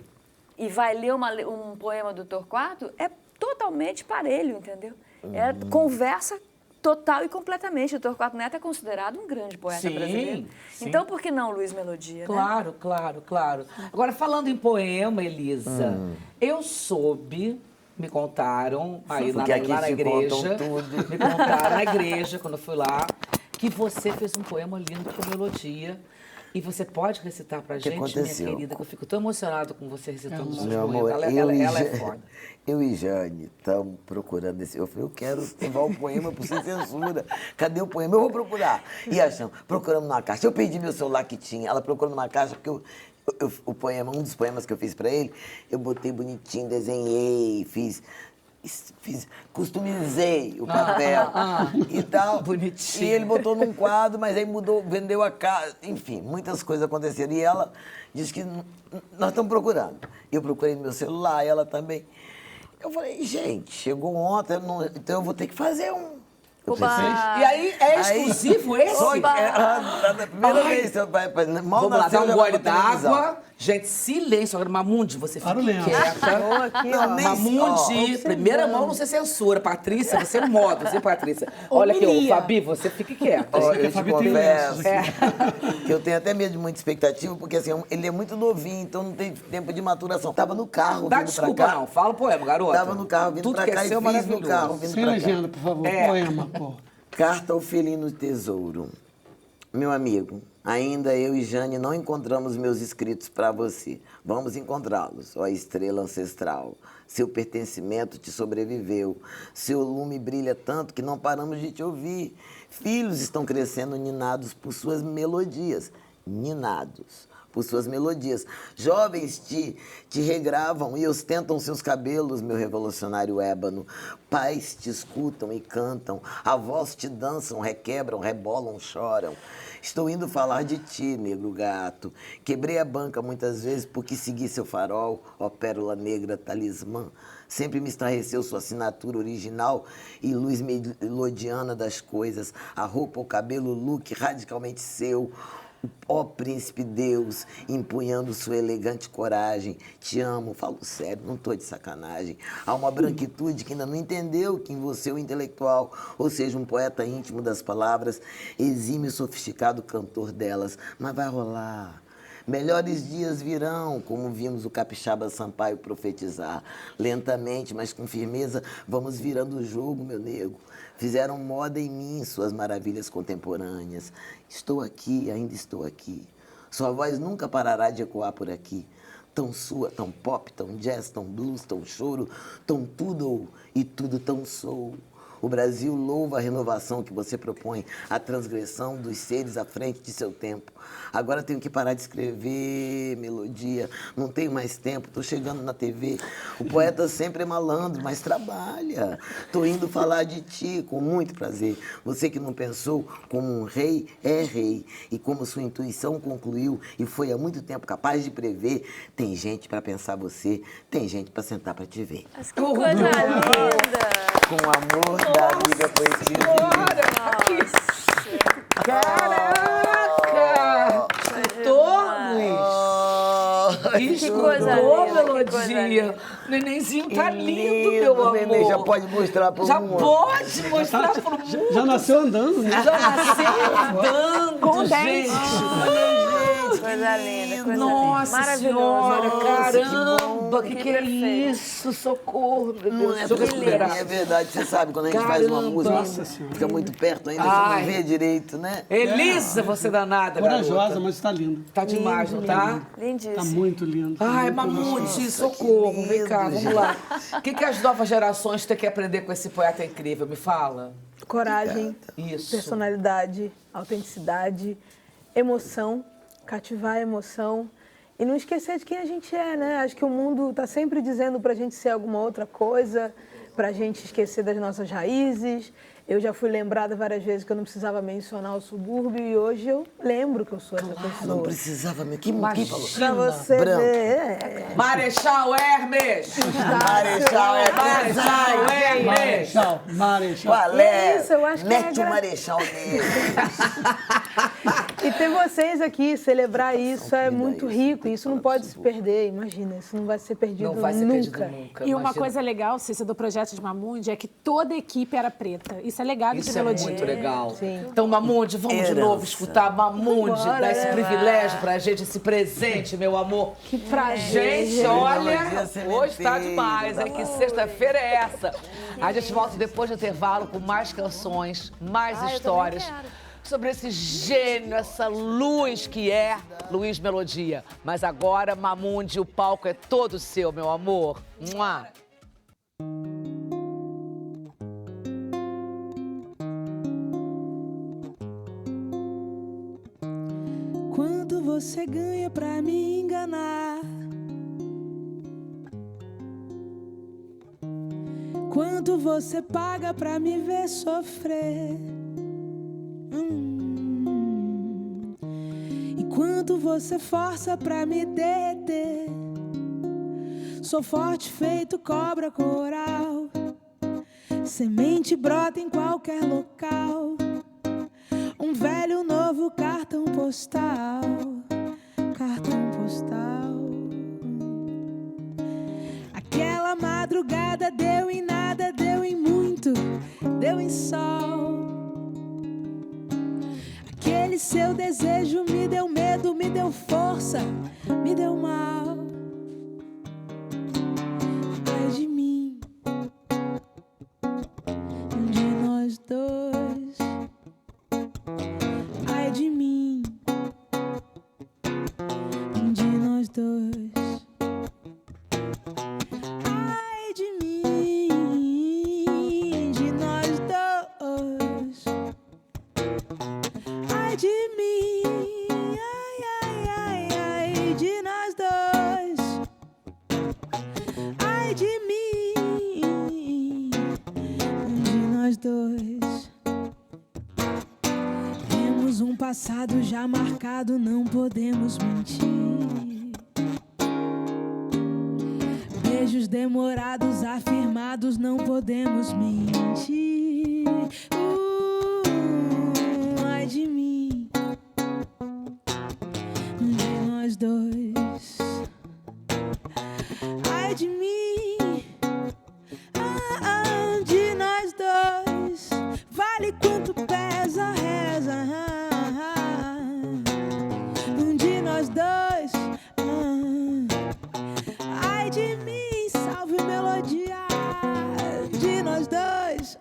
e vai ler um poema do Torquato, é totalmente parelho, entendeu? É conversa total e completamente. O Torquato Neto é considerado um grande poeta Sim, brasileiro. sim. Então, por que não Luiz Melodia, né? Claro, claro, claro. Agora, falando em poema, Elisa, eu soube, me contaram, aí lá Porque aqui na te igreja, contam tudo. me contaram na igreja, quando eu fui lá, que você fez um poema lindo com melodia. E você pode recitar pra gente, aconteceu? minha querida, que eu fico tão emocionado com você recitando os seus Meu poemas. amor, Ela é foda. eu e Jane estamos procurando esse. Eu falei, eu quero levar o poema pro Sem Censura. Cadê o poema? Eu vou procurar. E achamos, procuramos numa caixa. Eu perdi meu celular que tinha. Ela procurou numa caixa, porque o poema, um dos poemas que eu fiz pra ele, eu botei bonitinho, desenhei, customizei o papel e tal. Bonitinho. E ele botou num quadro, mas aí mudou, vendeu a casa. Enfim, muitas coisas aconteceram. E ela disse que nós estamos procurando. Eu procurei no meu celular, ela também. Eu falei, gente, chegou ontem, então eu vou ter que fazer um. Eu Oba! pensei, E aí, é exclusivo esse? só que a primeira vez, mal Vamos lá, dá nasceu, um já gole vai pra televisão. d'água. Gente, silêncio. Agora, Mamundi, você fica Barulhento. quieta. Não, nem Mamundi, primeira mão não se censura. Patrícia, você moda, você, Patrícia. Olha aqui, ô, Humilia. Fabi, você fique quieta. Ó, que a eu te Fabi tem confesso lenços que eu tenho até medo de muita expectativa, porque assim, ele é muito novinho, então não tem tempo de maturação. Tava no carro Dá vindo desculpa, pra cá. não. Fala o poema, garota. Tava no carro vindo Tudo pra que cá é e seu fiz no maravilhoso. carro vindo Sem pra cá. legenda, por favor. É. Poema, pô. Carta ao Felino Tesouro. Meu amigo, ainda eu e Jane não encontramos meus escritos para você. Vamos encontrá-los, ó estrela ancestral. Seu pertencimento te sobreviveu. Seu lume brilha tanto que não paramos de te ouvir. Filhos estão crescendo ninados por suas melodias. Ninados por suas melodias. Jovens te regravam e ostentam seus cabelos, meu revolucionário ébano. Pais te escutam e cantam, avós te dançam, requebram, rebolam, choram. Estou indo falar de ti, negro gato. Quebrei a banca muitas vezes porque segui seu farol, ó pérola negra, talismã. Sempre me estarreceu sua assinatura original e luz melodiana das coisas. A roupa, o cabelo, o look radicalmente seu. Ó príncipe Deus, empunhando sua elegante coragem. Te amo, falo sério, não tô de sacanagem. Há uma branquitude que ainda não entendeu que em você o intelectual, ou seja, um poeta íntimo das palavras, exime o sofisticado cantor delas. Mas vai rolar. Melhores dias virão, como vimos o Capixaba Sampaio profetizar. Lentamente, mas com firmeza, vamos virando o jogo, meu nego. Fizeram moda em mim suas maravilhas contemporâneas. Estou aqui, ainda estou aqui. Sua voz nunca parará de ecoar por aqui. Tão sua, tão pop, tão jazz, tão blues, tão choro, tão tudo e tudo tão soul. O Brasil louva a renovação que você propõe, a transgressão dos seres à frente de seu tempo. Agora tenho que parar de escrever melodia, não tenho mais tempo, estou chegando na TV. O poeta sempre é malandro, mas trabalha. Estou indo falar de ti com muito prazer. Você que não pensou como um rei, é rei. E como sua intuição concluiu e foi há muito tempo capaz de prever, tem gente para pensar você, tem gente para sentar para te ver. Mas que coisa linda! Com o amor da amiga poesia. Caraca! Escutou, Luiz? Que coisa Escutou, linda, que coisa melodia? linda. Nenenzinho tá lindo, meu amor. Neném, já pode mostrar pro Já mundo. pode mostrar pro mundo. Já nasceu andando, né? Já nasceu andando, Com gente. Olha, gente, que Coisa linda, coisa Nossa linda. Maravilhoso. senhora, caramba, Que que é perfeito. isso? Socorro, meu Não Deus, é deixa eu porque recuperar. é verdade, você sabe, quando a gente faz uma Caramba. música, Nossa Senhora. fica muito perto ainda, você Ai. não vê direito, né? Elisa, você danada, Corajosa, garota. mas está linda. Tá demais, não tá? Lindíssimo. Está muito lindo. tá Ai, muito Mamute, que socorro. Vem cá, lindo, vamos lá. O que as novas gerações têm que aprender com esse poeta incrível? Me fala. Coragem, Isso. personalidade, autenticidade, emoção, cativar a emoção e não esquecer de quem a gente é, né? Acho que o mundo está sempre dizendo pra gente ser alguma outra coisa, pra gente esquecer das nossas raízes. Eu já fui lembrada várias vezes que eu não precisava mencionar o subúrbio e hoje eu lembro que eu sou essa Não pessoa. precisava mesmo. Quem falou? Pra você Branco. ver. Marechal Hermes! Marechal é Marechal Hermes! Marechal, Marechal. Qual é? Isso, eu acho que Mete é o Marechal nele. E ter vocês aqui, celebrar isso é linda muito isso, rico. tem Isso que não falar pode do se perder, imagina. Isso não vai ser perdido Não vai ser nunca. perdido nunca. E uma imagina. coisa legal, Cícera, do projeto de Mamundi é que toda a equipe era preta. Isso é legado Isso de é melodia. muito legal. Sim. Então, Mamundi, vamos de Herança. novo escutar Mamundi, Vambora, dar esse né? privilégio pra gente, esse presente, meu amor. Que prazer. Gente, olha, Melodia hoje tá sementeira, demais, tá é que sexta-feira é essa. A gente volta depois do intervalo com mais canções, mais Ah, eu histórias também quero. sobre esse gênio, essa luz que é Luiz Melodia. Mas agora, Mamundi, o palco é todo seu, meu amor. Mua. Quanto você ganha pra me enganar? Quanto você paga pra me ver sofrer? E quanto você força pra me deter? Sou forte feito cobra coral, semente brota em qualquer local. Um velho novo cartão postal, cartão postal. Aquela madrugada deu em nada, deu em muito, deu em sol. Aquele seu desejo me deu medo, me deu força, me deu mal. Ai de mim, de nós dois. Ai de mim, de nós dois. Ai de mim, de nós dois. Ai de mim, ai, ai, ai, ai, de nós dois. Ai de mim, de nós dois. Temos um passado já marcado, não podemos mentir. Beijos demorados, afirmados, não podemos mentir. Ai de mim, de nós dois. Ai de mim, de nós dois. Vale quanto pesa, reza. De nós dois. Ai de mim, salve melodia. De nós dois.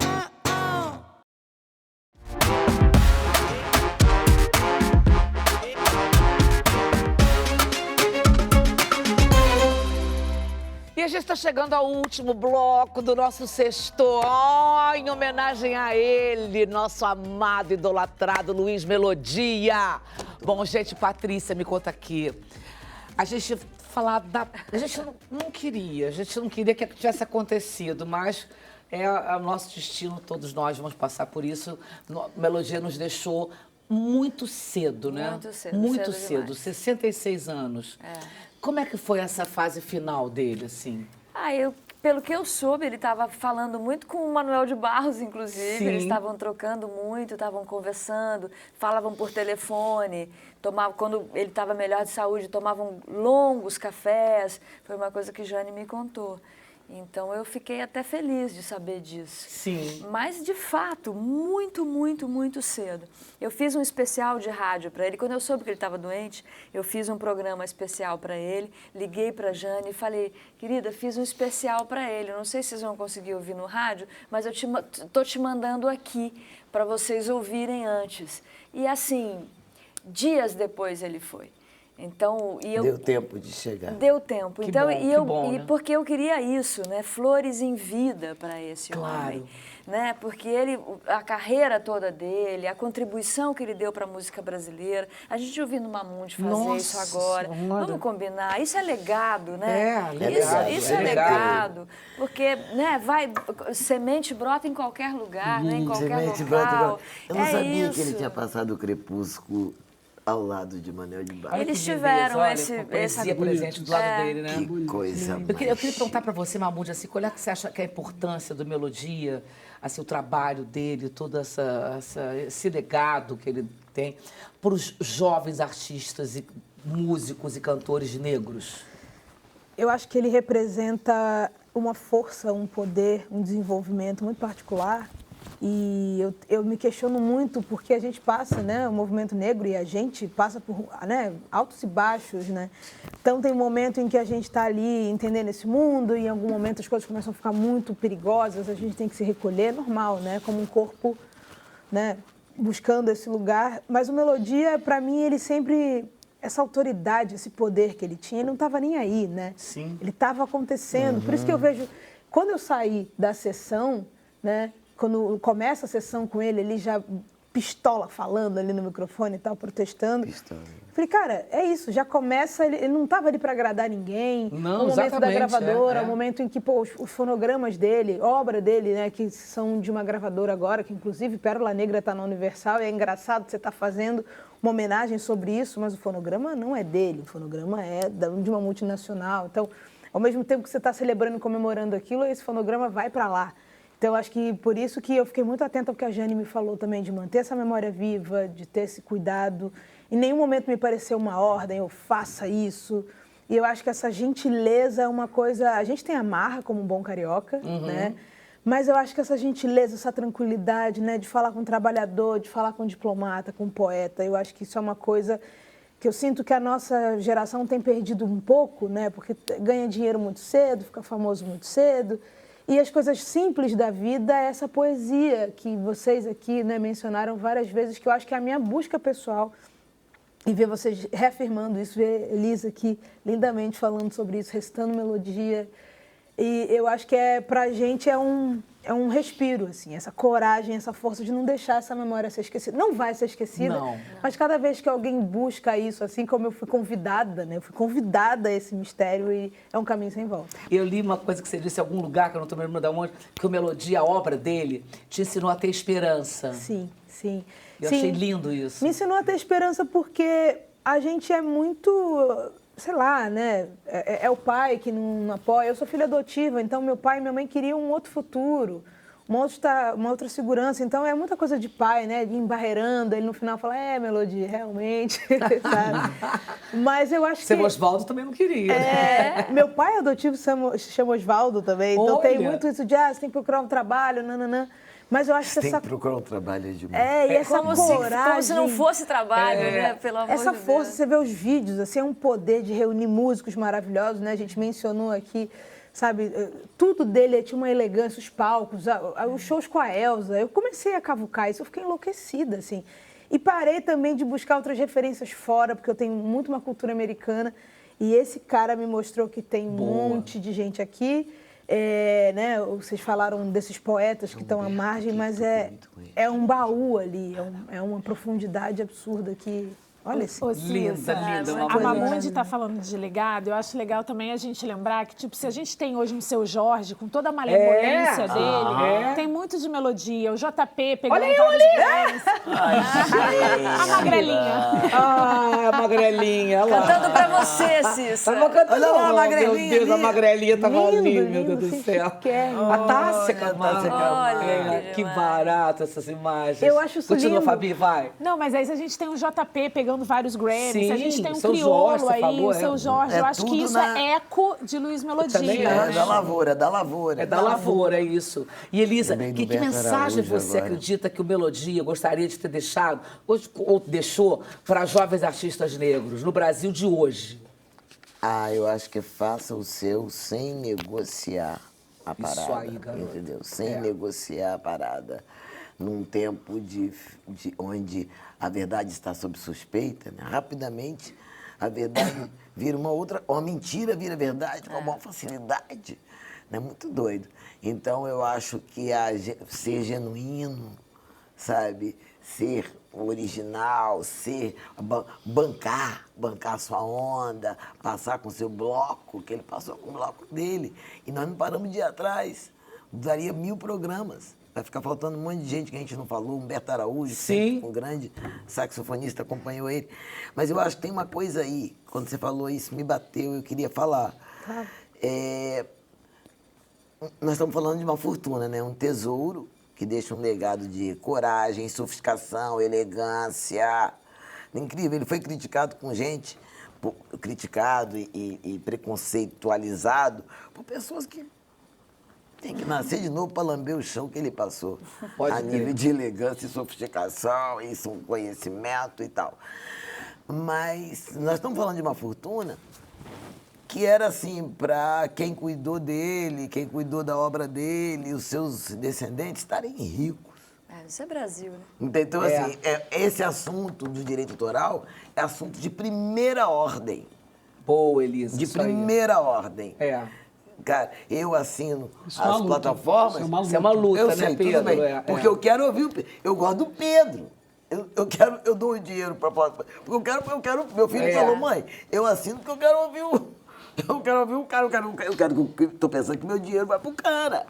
E a gente está chegando ao último bloco do nosso sexto, em homenagem a ele, nosso amado, idolatrado Luiz Melodia. Bom, gente, Patrícia, me conta aqui. A gente a gente não queria que tivesse acontecido, mas é o nosso destino, todos nós vamos passar por isso. Melodia nos deixou muito cedo, né? Muito cedo, Muito cedo cedo, demais. 66 anos. Como é que foi essa fase final dele, assim? Pelo que eu soube, ele estava falando muito com o Manuel de Barros, inclusive. Sim. Eles estavam trocando muito, estavam conversando, falavam por telefone, quando ele estava melhor de saúde, tomavam longos cafés. Foi uma coisa que Jane me contou. Então eu fiquei até feliz de saber disso. Sim. Mas, de fato, muito, muito, muito cedo. Eu fiz um especial de rádio para ele. Quando eu soube que ele estava doente, eu fiz um programa especial para ele. Liguei para a Jane e falei, querida, fiz um especial para ele. Não sei se vocês vão conseguir ouvir no rádio, mas eu estou te mandando aqui para vocês ouvirem antes. E assim, dias depois ele foi. Então, Deu tempo de chegar. Deu tempo. Que Então, bom, né? porque eu queria isso, né? Flores em vida para esse Claro. homem, né? Porque a carreira toda dele, a contribuição que ele deu para a música brasileira, a gente ouvindo Mamute fazer Nossa isso agora. Senhora. Vamos combinar, isso é legado, né? Isso é legado. legado, porque, né? Semente brota em qualquer lugar, né? Em qualquer Semente local. brota igual. Eu não É sabia que ele isso. tinha passado o crepúsculo ao lado de Manel de Barros. Eles Que tiveram beleza, olha, essa poesia presente do lado dele, né? Que coisa Eu queria mais. perguntar para você, Mahmoud, assim, qual é que você acha que é a importância do Melodia, assim, o trabalho dele, todo esse legado que ele tem para os jovens artistas e músicos e cantores negros? Eu acho que ele representa uma força, um poder, um desenvolvimento muito particular. E eu me questiono muito porque a gente passa, né, o movimento negro e a gente passa por, né, altos e baixos, né? Então tem um momento em que a gente está ali entendendo esse mundo e em algum momento as coisas começam a ficar muito perigosas, a gente tem que se recolher, é normal, né? Como um corpo, né, buscando esse lugar. Mas o Melodia, para mim, ele sempre... Essa autoridade, esse poder que ele tinha, ele não estava nem aí, né? Sim. Ele estava acontecendo. Por isso que eu vejo... Quando eu saí da sessão, né? Quando começa a sessão com ele, ele já pistola falando ali no microfone e tal, protestando. Pistola. Falei, cara, é isso, já começa, ele não estava ali para agradar ninguém. Não, o momento da exatamente, gravadora, é. o momento em que, pô, os fonogramas dele, obra dele, né, que são de uma gravadora agora, que inclusive Pérola Negra está na Universal, e é engraçado você estar fazendo uma homenagem sobre isso, mas o fonograma não é dele, o fonograma é de uma multinacional. Então, ao mesmo tempo que você está celebrando e comemorando aquilo, esse fonograma vai para lá. Então, acho que por isso que eu fiquei muito atenta ao que a Jane me falou também, de manter essa memória viva, de ter esse cuidado. Em nenhum momento me pareceu uma ordem, eu faça isso. E eu acho que essa gentileza é uma coisa... A gente tem a marra como um bom carioca, né? Mas eu acho que essa gentileza, essa tranquilidade, né? De falar com um trabalhador, de falar com um diplomata, com um poeta, eu acho que isso é uma coisa que eu sinto que a nossa geração tem perdido um pouco, né? Porque ganha dinheiro muito cedo, fica famoso muito cedo. E as coisas simples da vida é essa poesia que vocês aqui, né, mencionaram várias vezes, que eu acho que é a minha busca pessoal. E ver vocês reafirmando isso, ver Elisa aqui lindamente falando sobre isso, recitando melodia. E eu acho que pra gente é um respiro, assim, essa coragem, essa força de não deixar essa memória ser esquecida. Não vai ser esquecida, Não. mas cada vez que alguém busca isso, assim como eu fui convidada, né? Eu fui convidada a esse mistério e é um caminho sem volta. Eu li uma coisa que você disse em algum lugar, que eu não estou me lembrando de onde, que o Melodia, a obra dele, te ensinou a ter esperança. Sim, sim. Eu Sim. achei lindo isso. Me ensinou a ter esperança porque a gente é muito, sei lá, né? É o pai que não apoia. Eu sou filha adotiva, então meu pai e minha mãe queriam um outro futuro, uma outra segurança. Então é muita coisa de pai, né? De embarreirando, ele no final fala, Melodia, realmente, sabe? Mas eu acho que... Seu Osvaldo também não queria, né? Meu pai adotivo se chama Osvaldo também, então tem Olha. muito isso de, você tem que procurar um trabalho, nananã. Mas eu acho que Tem essa... que procurar um trabalho demais. e essa Como coragem... se não fosse trabalho, né? Pelo amor Essa de Deus. força, você vê os vídeos, assim, é um poder de reunir músicos maravilhosos, né? A gente mencionou aqui, sabe? Tudo dele tinha uma elegância, os palcos, os shows com a Elza. Eu comecei a cavucar isso, eu fiquei enlouquecida, assim. E parei também de buscar outras referências fora, porque eu tenho muito uma cultura americana. E esse cara me mostrou que tem um monte de gente aqui. Né? Vocês falaram desses poetas que estão à margem, mas é um baú ali, é uma profundidade absurda que... Olha esse... Linda, linda. A Mahmoud está falando de legado, eu acho legal também a gente lembrar que, tipo, se a gente tem hoje um Seu Jorge, com toda a malemolência dele, tem muito de melodia, o JP pegando vários prêmios. A magrelinha. A magrelinha. Olha lá. Cantando pra você, Cissa. Tava cantando. Olha lá, a Meu magrelinha Deus, a ali. magrelinha tava ali, Lindo, meu Deus lindo, do céu. chiquérrimo. A Tássia Olha, Camargo. Tássia Camargo. Olha, Que demais. barato essas imagens. Eu acho isso Continua, lindo. Fabi, vai. Não, mas aí se a gente tem o JP pegando vários Grammys, Sim, se a gente tem um seu crioulo Jorge, você aí, falou, o seu Jorge, É eu acho que tudo isso na- é eco de Luiz Melodia. também É, acho. da lavoura, da lavoura. É da lavoura, é isso. E Elisa, Lembrei do que Beto mensagem Araújo você agora. acredita que o Melodia gostaria de ter deixado, ou deixou, para jovens artistas negros no Brasil de hoje? Ah, eu acho que faça o seu sem negociar a Isso parada. aí, garoto. Entendeu? Sem É. negociar a parada. Num tempo onde a verdade está sob suspeita, né? Rapidamente a verdade vira uma mentira vira verdade com uma facilidade. É muito doido. Então eu acho que ser genuíno, sabe? Ser original, bancar sua onda, passar com seu bloco, que ele passou com o bloco dele. E nós não paramos de ir atrás. Daria 1000 programas. Vai ficar faltando um monte de gente que a gente não falou. Humberto Araújo, Sim. um grande saxofonista, acompanhou ele. Mas eu acho que tem uma coisa aí, quando você falou isso, me bateu, eu queria falar. Nós estamos falando de uma fortuna, né? Um tesouro que deixa um legado de coragem, sofisticação, elegância. Incrível, ele foi criticado com gente, criticado e preconceitualizado por pessoas que tem que nascer de novo para lamber o chão que ele passou. Pode a crer. nível de elegância e sofisticação, isso, um conhecimento e tal. Mas nós estamos falando de uma fortuna que era assim, para quem cuidou dele, quem cuidou da obra dele, os seus descendentes estarem ricos. Isso é Brasil, né? Então, É. assim, esse assunto do direito autoral é assunto de primeira ordem. Boa, Elisa. De isso aí. primeira ordem. É. Cara, eu assino Isso é uma as luta. plataformas. Isso é uma Isso é uma luta, Eu né, sei, Pedro? tudo bem. É, Porque é. eu quero ouvir o Pedro. Eu gosto do Pedro. Eu dou o dinheiro para porque eu quero. Meu filho É. falou, mãe, eu assino porque eu quero ouvir o. Eu quero ouvir o cara, tô pensando que meu dinheiro vai pro cara.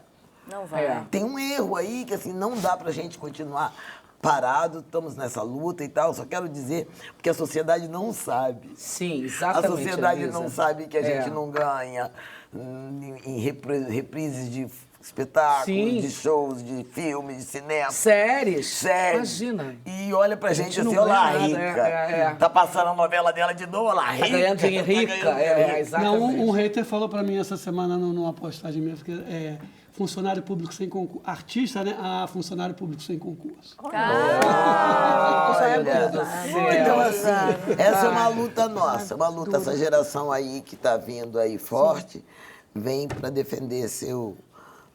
Não vai. É. Tem um erro aí que assim, não dá pra gente continuar parado, estamos nessa luta e tal. Só quero dizer, porque a sociedade não sabe. Sim, A exatamente, sociedade Elisa. não sabe que a gente É. não ganha em reprises de espetáculos, Sim. de shows, de filmes, de cinema. Séries? Séries. Imagina. E olha pra gente não assim, olha lá, ganha nada, rica. é. Tá passando a novela dela de novo, olha lá, rica. Tá ganhando dinheiro rica? Tá ganhando dinheiro rica. Exatamente. Não, um hater falou pra mim essa semana numa postagem minha, que funcionário público sem concurso. Artista, né? Funcionário público sem concurso. Olha, Deus do céu. então, assim, essa é uma luta nossa, uma luta. Essa geração aí que está vindo aí forte, vem para defender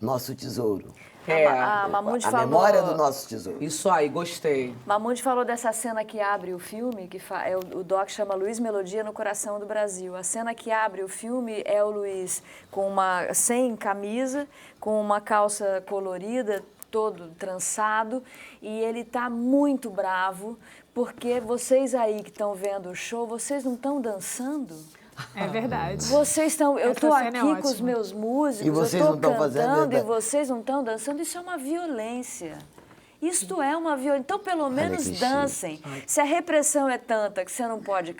nosso tesouro. A Mamute A falou... memória do nosso tesouro. Isso aí, gostei. Mamute falou dessa cena que abre o filme, o doc chama Luiz Melodia no Coração do Brasil. A cena que abre o filme é o Luiz sem camisa, com uma calça colorida, todo trançado, e ele tá muito bravo, porque vocês aí que estão vendo o show, vocês não estão dançando? É verdade. Vocês estão. Eu Essa tô cena é aqui com os ótima. meus músicos, E vocês eu não tô tão fazendo cantando e nada. vocês não estão dançando. Isso é uma violência. Isto é uma violência. Então, pelo menos que chique. dancem. Se a repressão é tanta que você não pode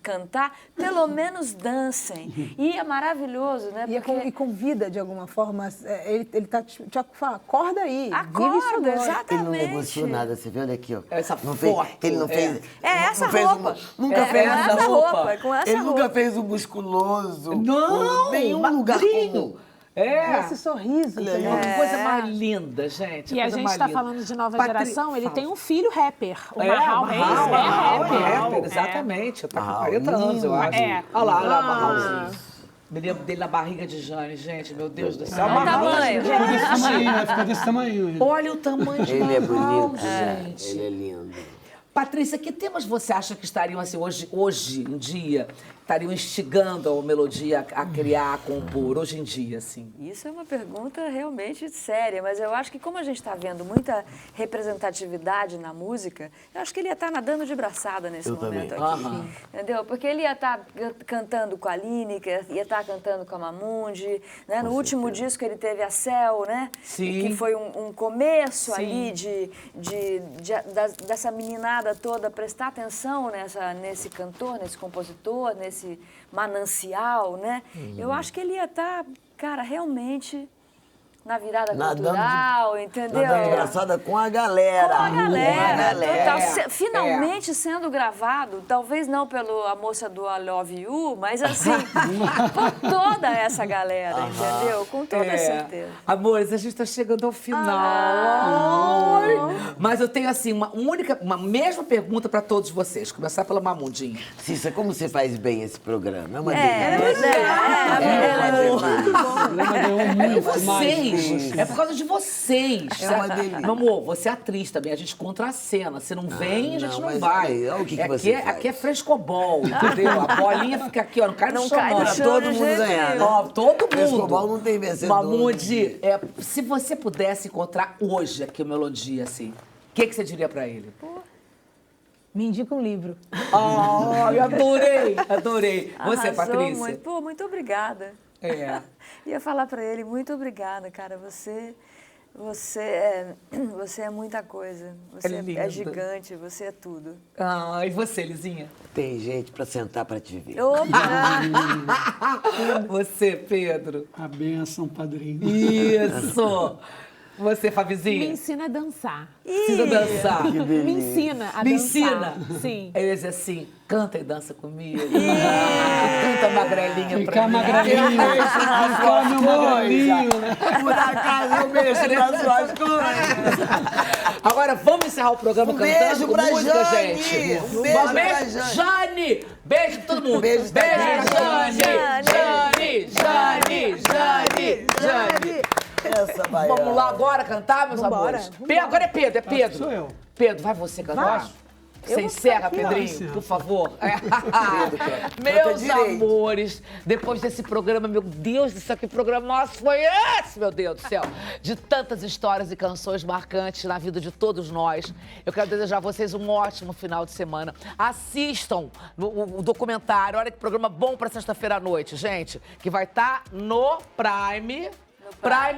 cantar, pelo menos dancem. E é maravilhoso, né? E convida, de alguma forma, ele tá te fala, acorda aí, vive isso Acorda, agora. exatamente. Ele não negociou nada, você vê, olha aqui, ó. Essa não foto, fez, ele não fez. É essa não fez roupa. nunca É fez com essa roupa. É com essa Ele roupa. nunca fez o musculoso. Não, Nenhum lugar magrinho. comum. Esse sorriso. Olha aí. entendeu? Que coisa mais linda, gente. E a coisa gente mais está linda. falando de nova Patri- geração, ele Fala. tem um filho rapper. O É, Marral Reis Marral, é rapper. exatamente. Tá com Marral, 40 anos, eu acho. É. Olha lá, Marralzinho. Me lembro dele na barriga de Jane, gente. Meu Deus do céu. Olha o Marral, tamanho. Fica desse tamanho, vai ficar desse tamanho. Olha o tamanho de Ele é Marral, bonito, gente. ele é lindo. Patrícia, que temas você acha que estariam assim hoje em dia estariam instigando a melodia a criar, a compor, hoje em dia, assim? Isso é uma pergunta realmente séria, mas eu acho que como a gente está vendo muita representatividade na música, eu acho que ele ia estar nadando de braçada nesse momento aqui. Entendeu? Porque ele ia estar cantando com a Lineker, ia estar cantando com a Mamundi, né? No último disco ele teve a Cel, né? Sim. Que foi um começo ali dessa meninada toda prestar atenção nesse cantor, nesse compositor, nesse manancial, né? Eu acho que ele ia estar, cara, realmente na virada cultural, entendeu? Nadando engraçada com a galera. Com a galera. Total. Finalmente É. sendo gravado, talvez não pela moça do I Love You, mas assim, por toda essa galera, entendeu? Com toda certeza. Amores, a gente tá chegando ao final. Ai. Mas eu tenho, assim, uma mesma pergunta pra todos vocês. Começar pela Mamundinha. Cissa, como você faz bem esse programa? É uma Vocês. É por causa de vocês. É uma delícia. Meu amor, você é atriz também, a gente contracena. Se não vem, a gente não vai. Olha o que você faz. Aqui é frescobol, entendeu? A bolinha fica aqui, ó, não cai no chão. cai no Pra chão todo de mundo jeito ganhar. nenhum. Ó, todo mundo. Frescobol não tem vencedor. Mamundi, se você pudesse encontrar hoje aqui o Melodia, assim, o que você diria pra ele? Me indica um livro. Ai, adorei. Você, Arrasou Patrícia? muito. Pô, muito obrigada. É. Ia falar pra ele, muito obrigada, cara. Você é muita coisa. Você linda. é gigante, você é tudo. Ah, e você, Lizinha? Tem gente pra sentar pra te ver. Opa! Você, Pedro? A benção, padrinho. Isso! Você, Me Fabizinha? ensina a dançar. Precisa dançar. Me ensina a Me dançar. ensina? Sim. Ele diz assim, canta e dança comigo. Canta magrelinha pra Ficar mim. magrelinho. Ficar meu magrelinho, né? Por acaso eu mexo nas suas coisas. Agora vamos encerrar o programa cantando beijo com pra música, Jane. gente. Um beijo pra beijo, Jane. Jane. Beijo pra todo mundo. Beijo pra pra Jane. Essa baiana. Vamos lá agora cantar, meus amores? Agora é Pedro, Sou eu. Pedro, vai você cantar? Você encerra, Pedrinho, por favor. Meus direito. amores, depois desse programa, meu Deus do céu, que programa nosso foi esse, meu Deus do céu? De tantas histórias e canções marcantes na vida de todos nós. Eu quero desejar a vocês um ótimo final de semana. Assistam o documentário, olha que programa bom pra sexta-feira à noite, gente, que vai estar no Prime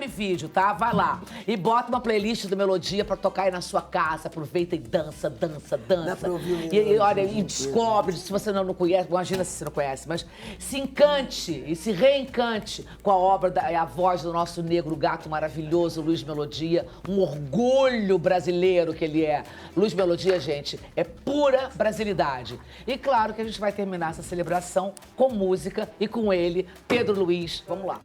Video, tá? Vai lá. E bota uma playlist do Melodia pra tocar aí na sua casa. Aproveita e dança. Dá pra ouvir E olha, e descobre, se você não conhece, imagina se você não conhece, mas se encante e se reencante com a obra, a voz do nosso negro gato maravilhoso, Luiz Melodia. Um orgulho brasileiro que ele é. Luiz Melodia, gente, é pura brasilidade. E claro que a gente vai terminar essa celebração com música e com ele, Pedro Luiz. Vamos lá.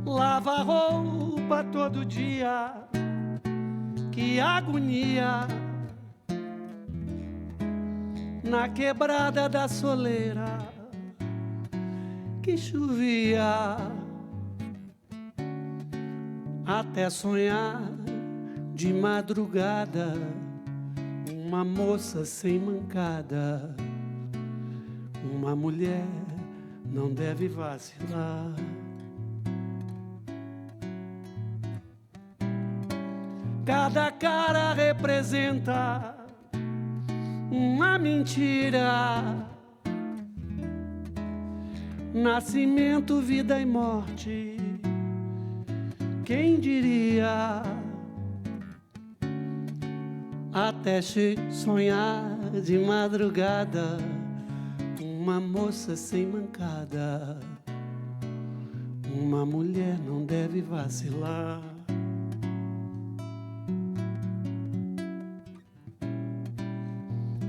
Lava roupa todo dia, que agonia. Na quebrada da soleira, que chovia. Até sonhar de madrugada, uma moça sem mancada. Uma mulher não deve vacilar. Cada cara representa uma mentira. Nascimento, vida e morte, quem diria? Até sonhar de madrugada, uma moça sem mancada. Uma mulher não deve vacilar.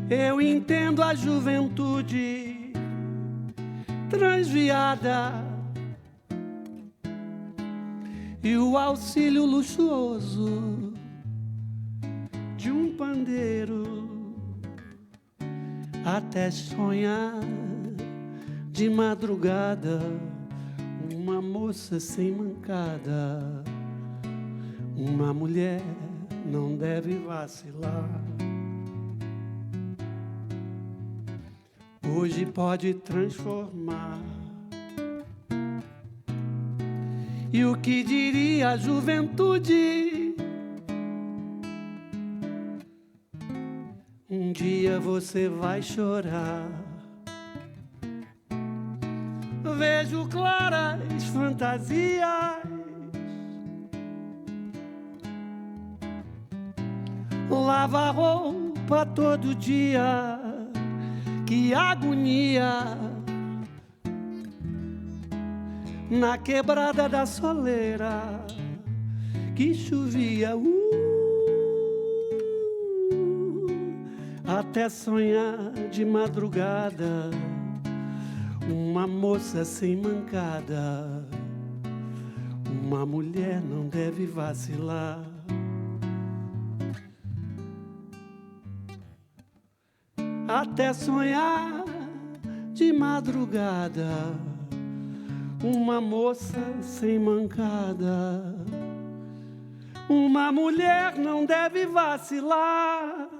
Eu entendo a juventude transviada e o auxílio luxuoso de um pandeiro. até sonhar de madrugada, uma moça sem mancada. Uma mulher não deve vacilar. Hoje pode transformar. E o que diria a juventude? Um dia você vai chorar. Vejo claras fantasias, lava roupa todo dia, que agonia. Na quebrada da soleira, que chovia, até sonhar de madrugada, uma moça sem mancada. Uma mulher não deve vacilar. Até sonhar de madrugada, uma moça sem mancada. Uma mulher não deve vacilar.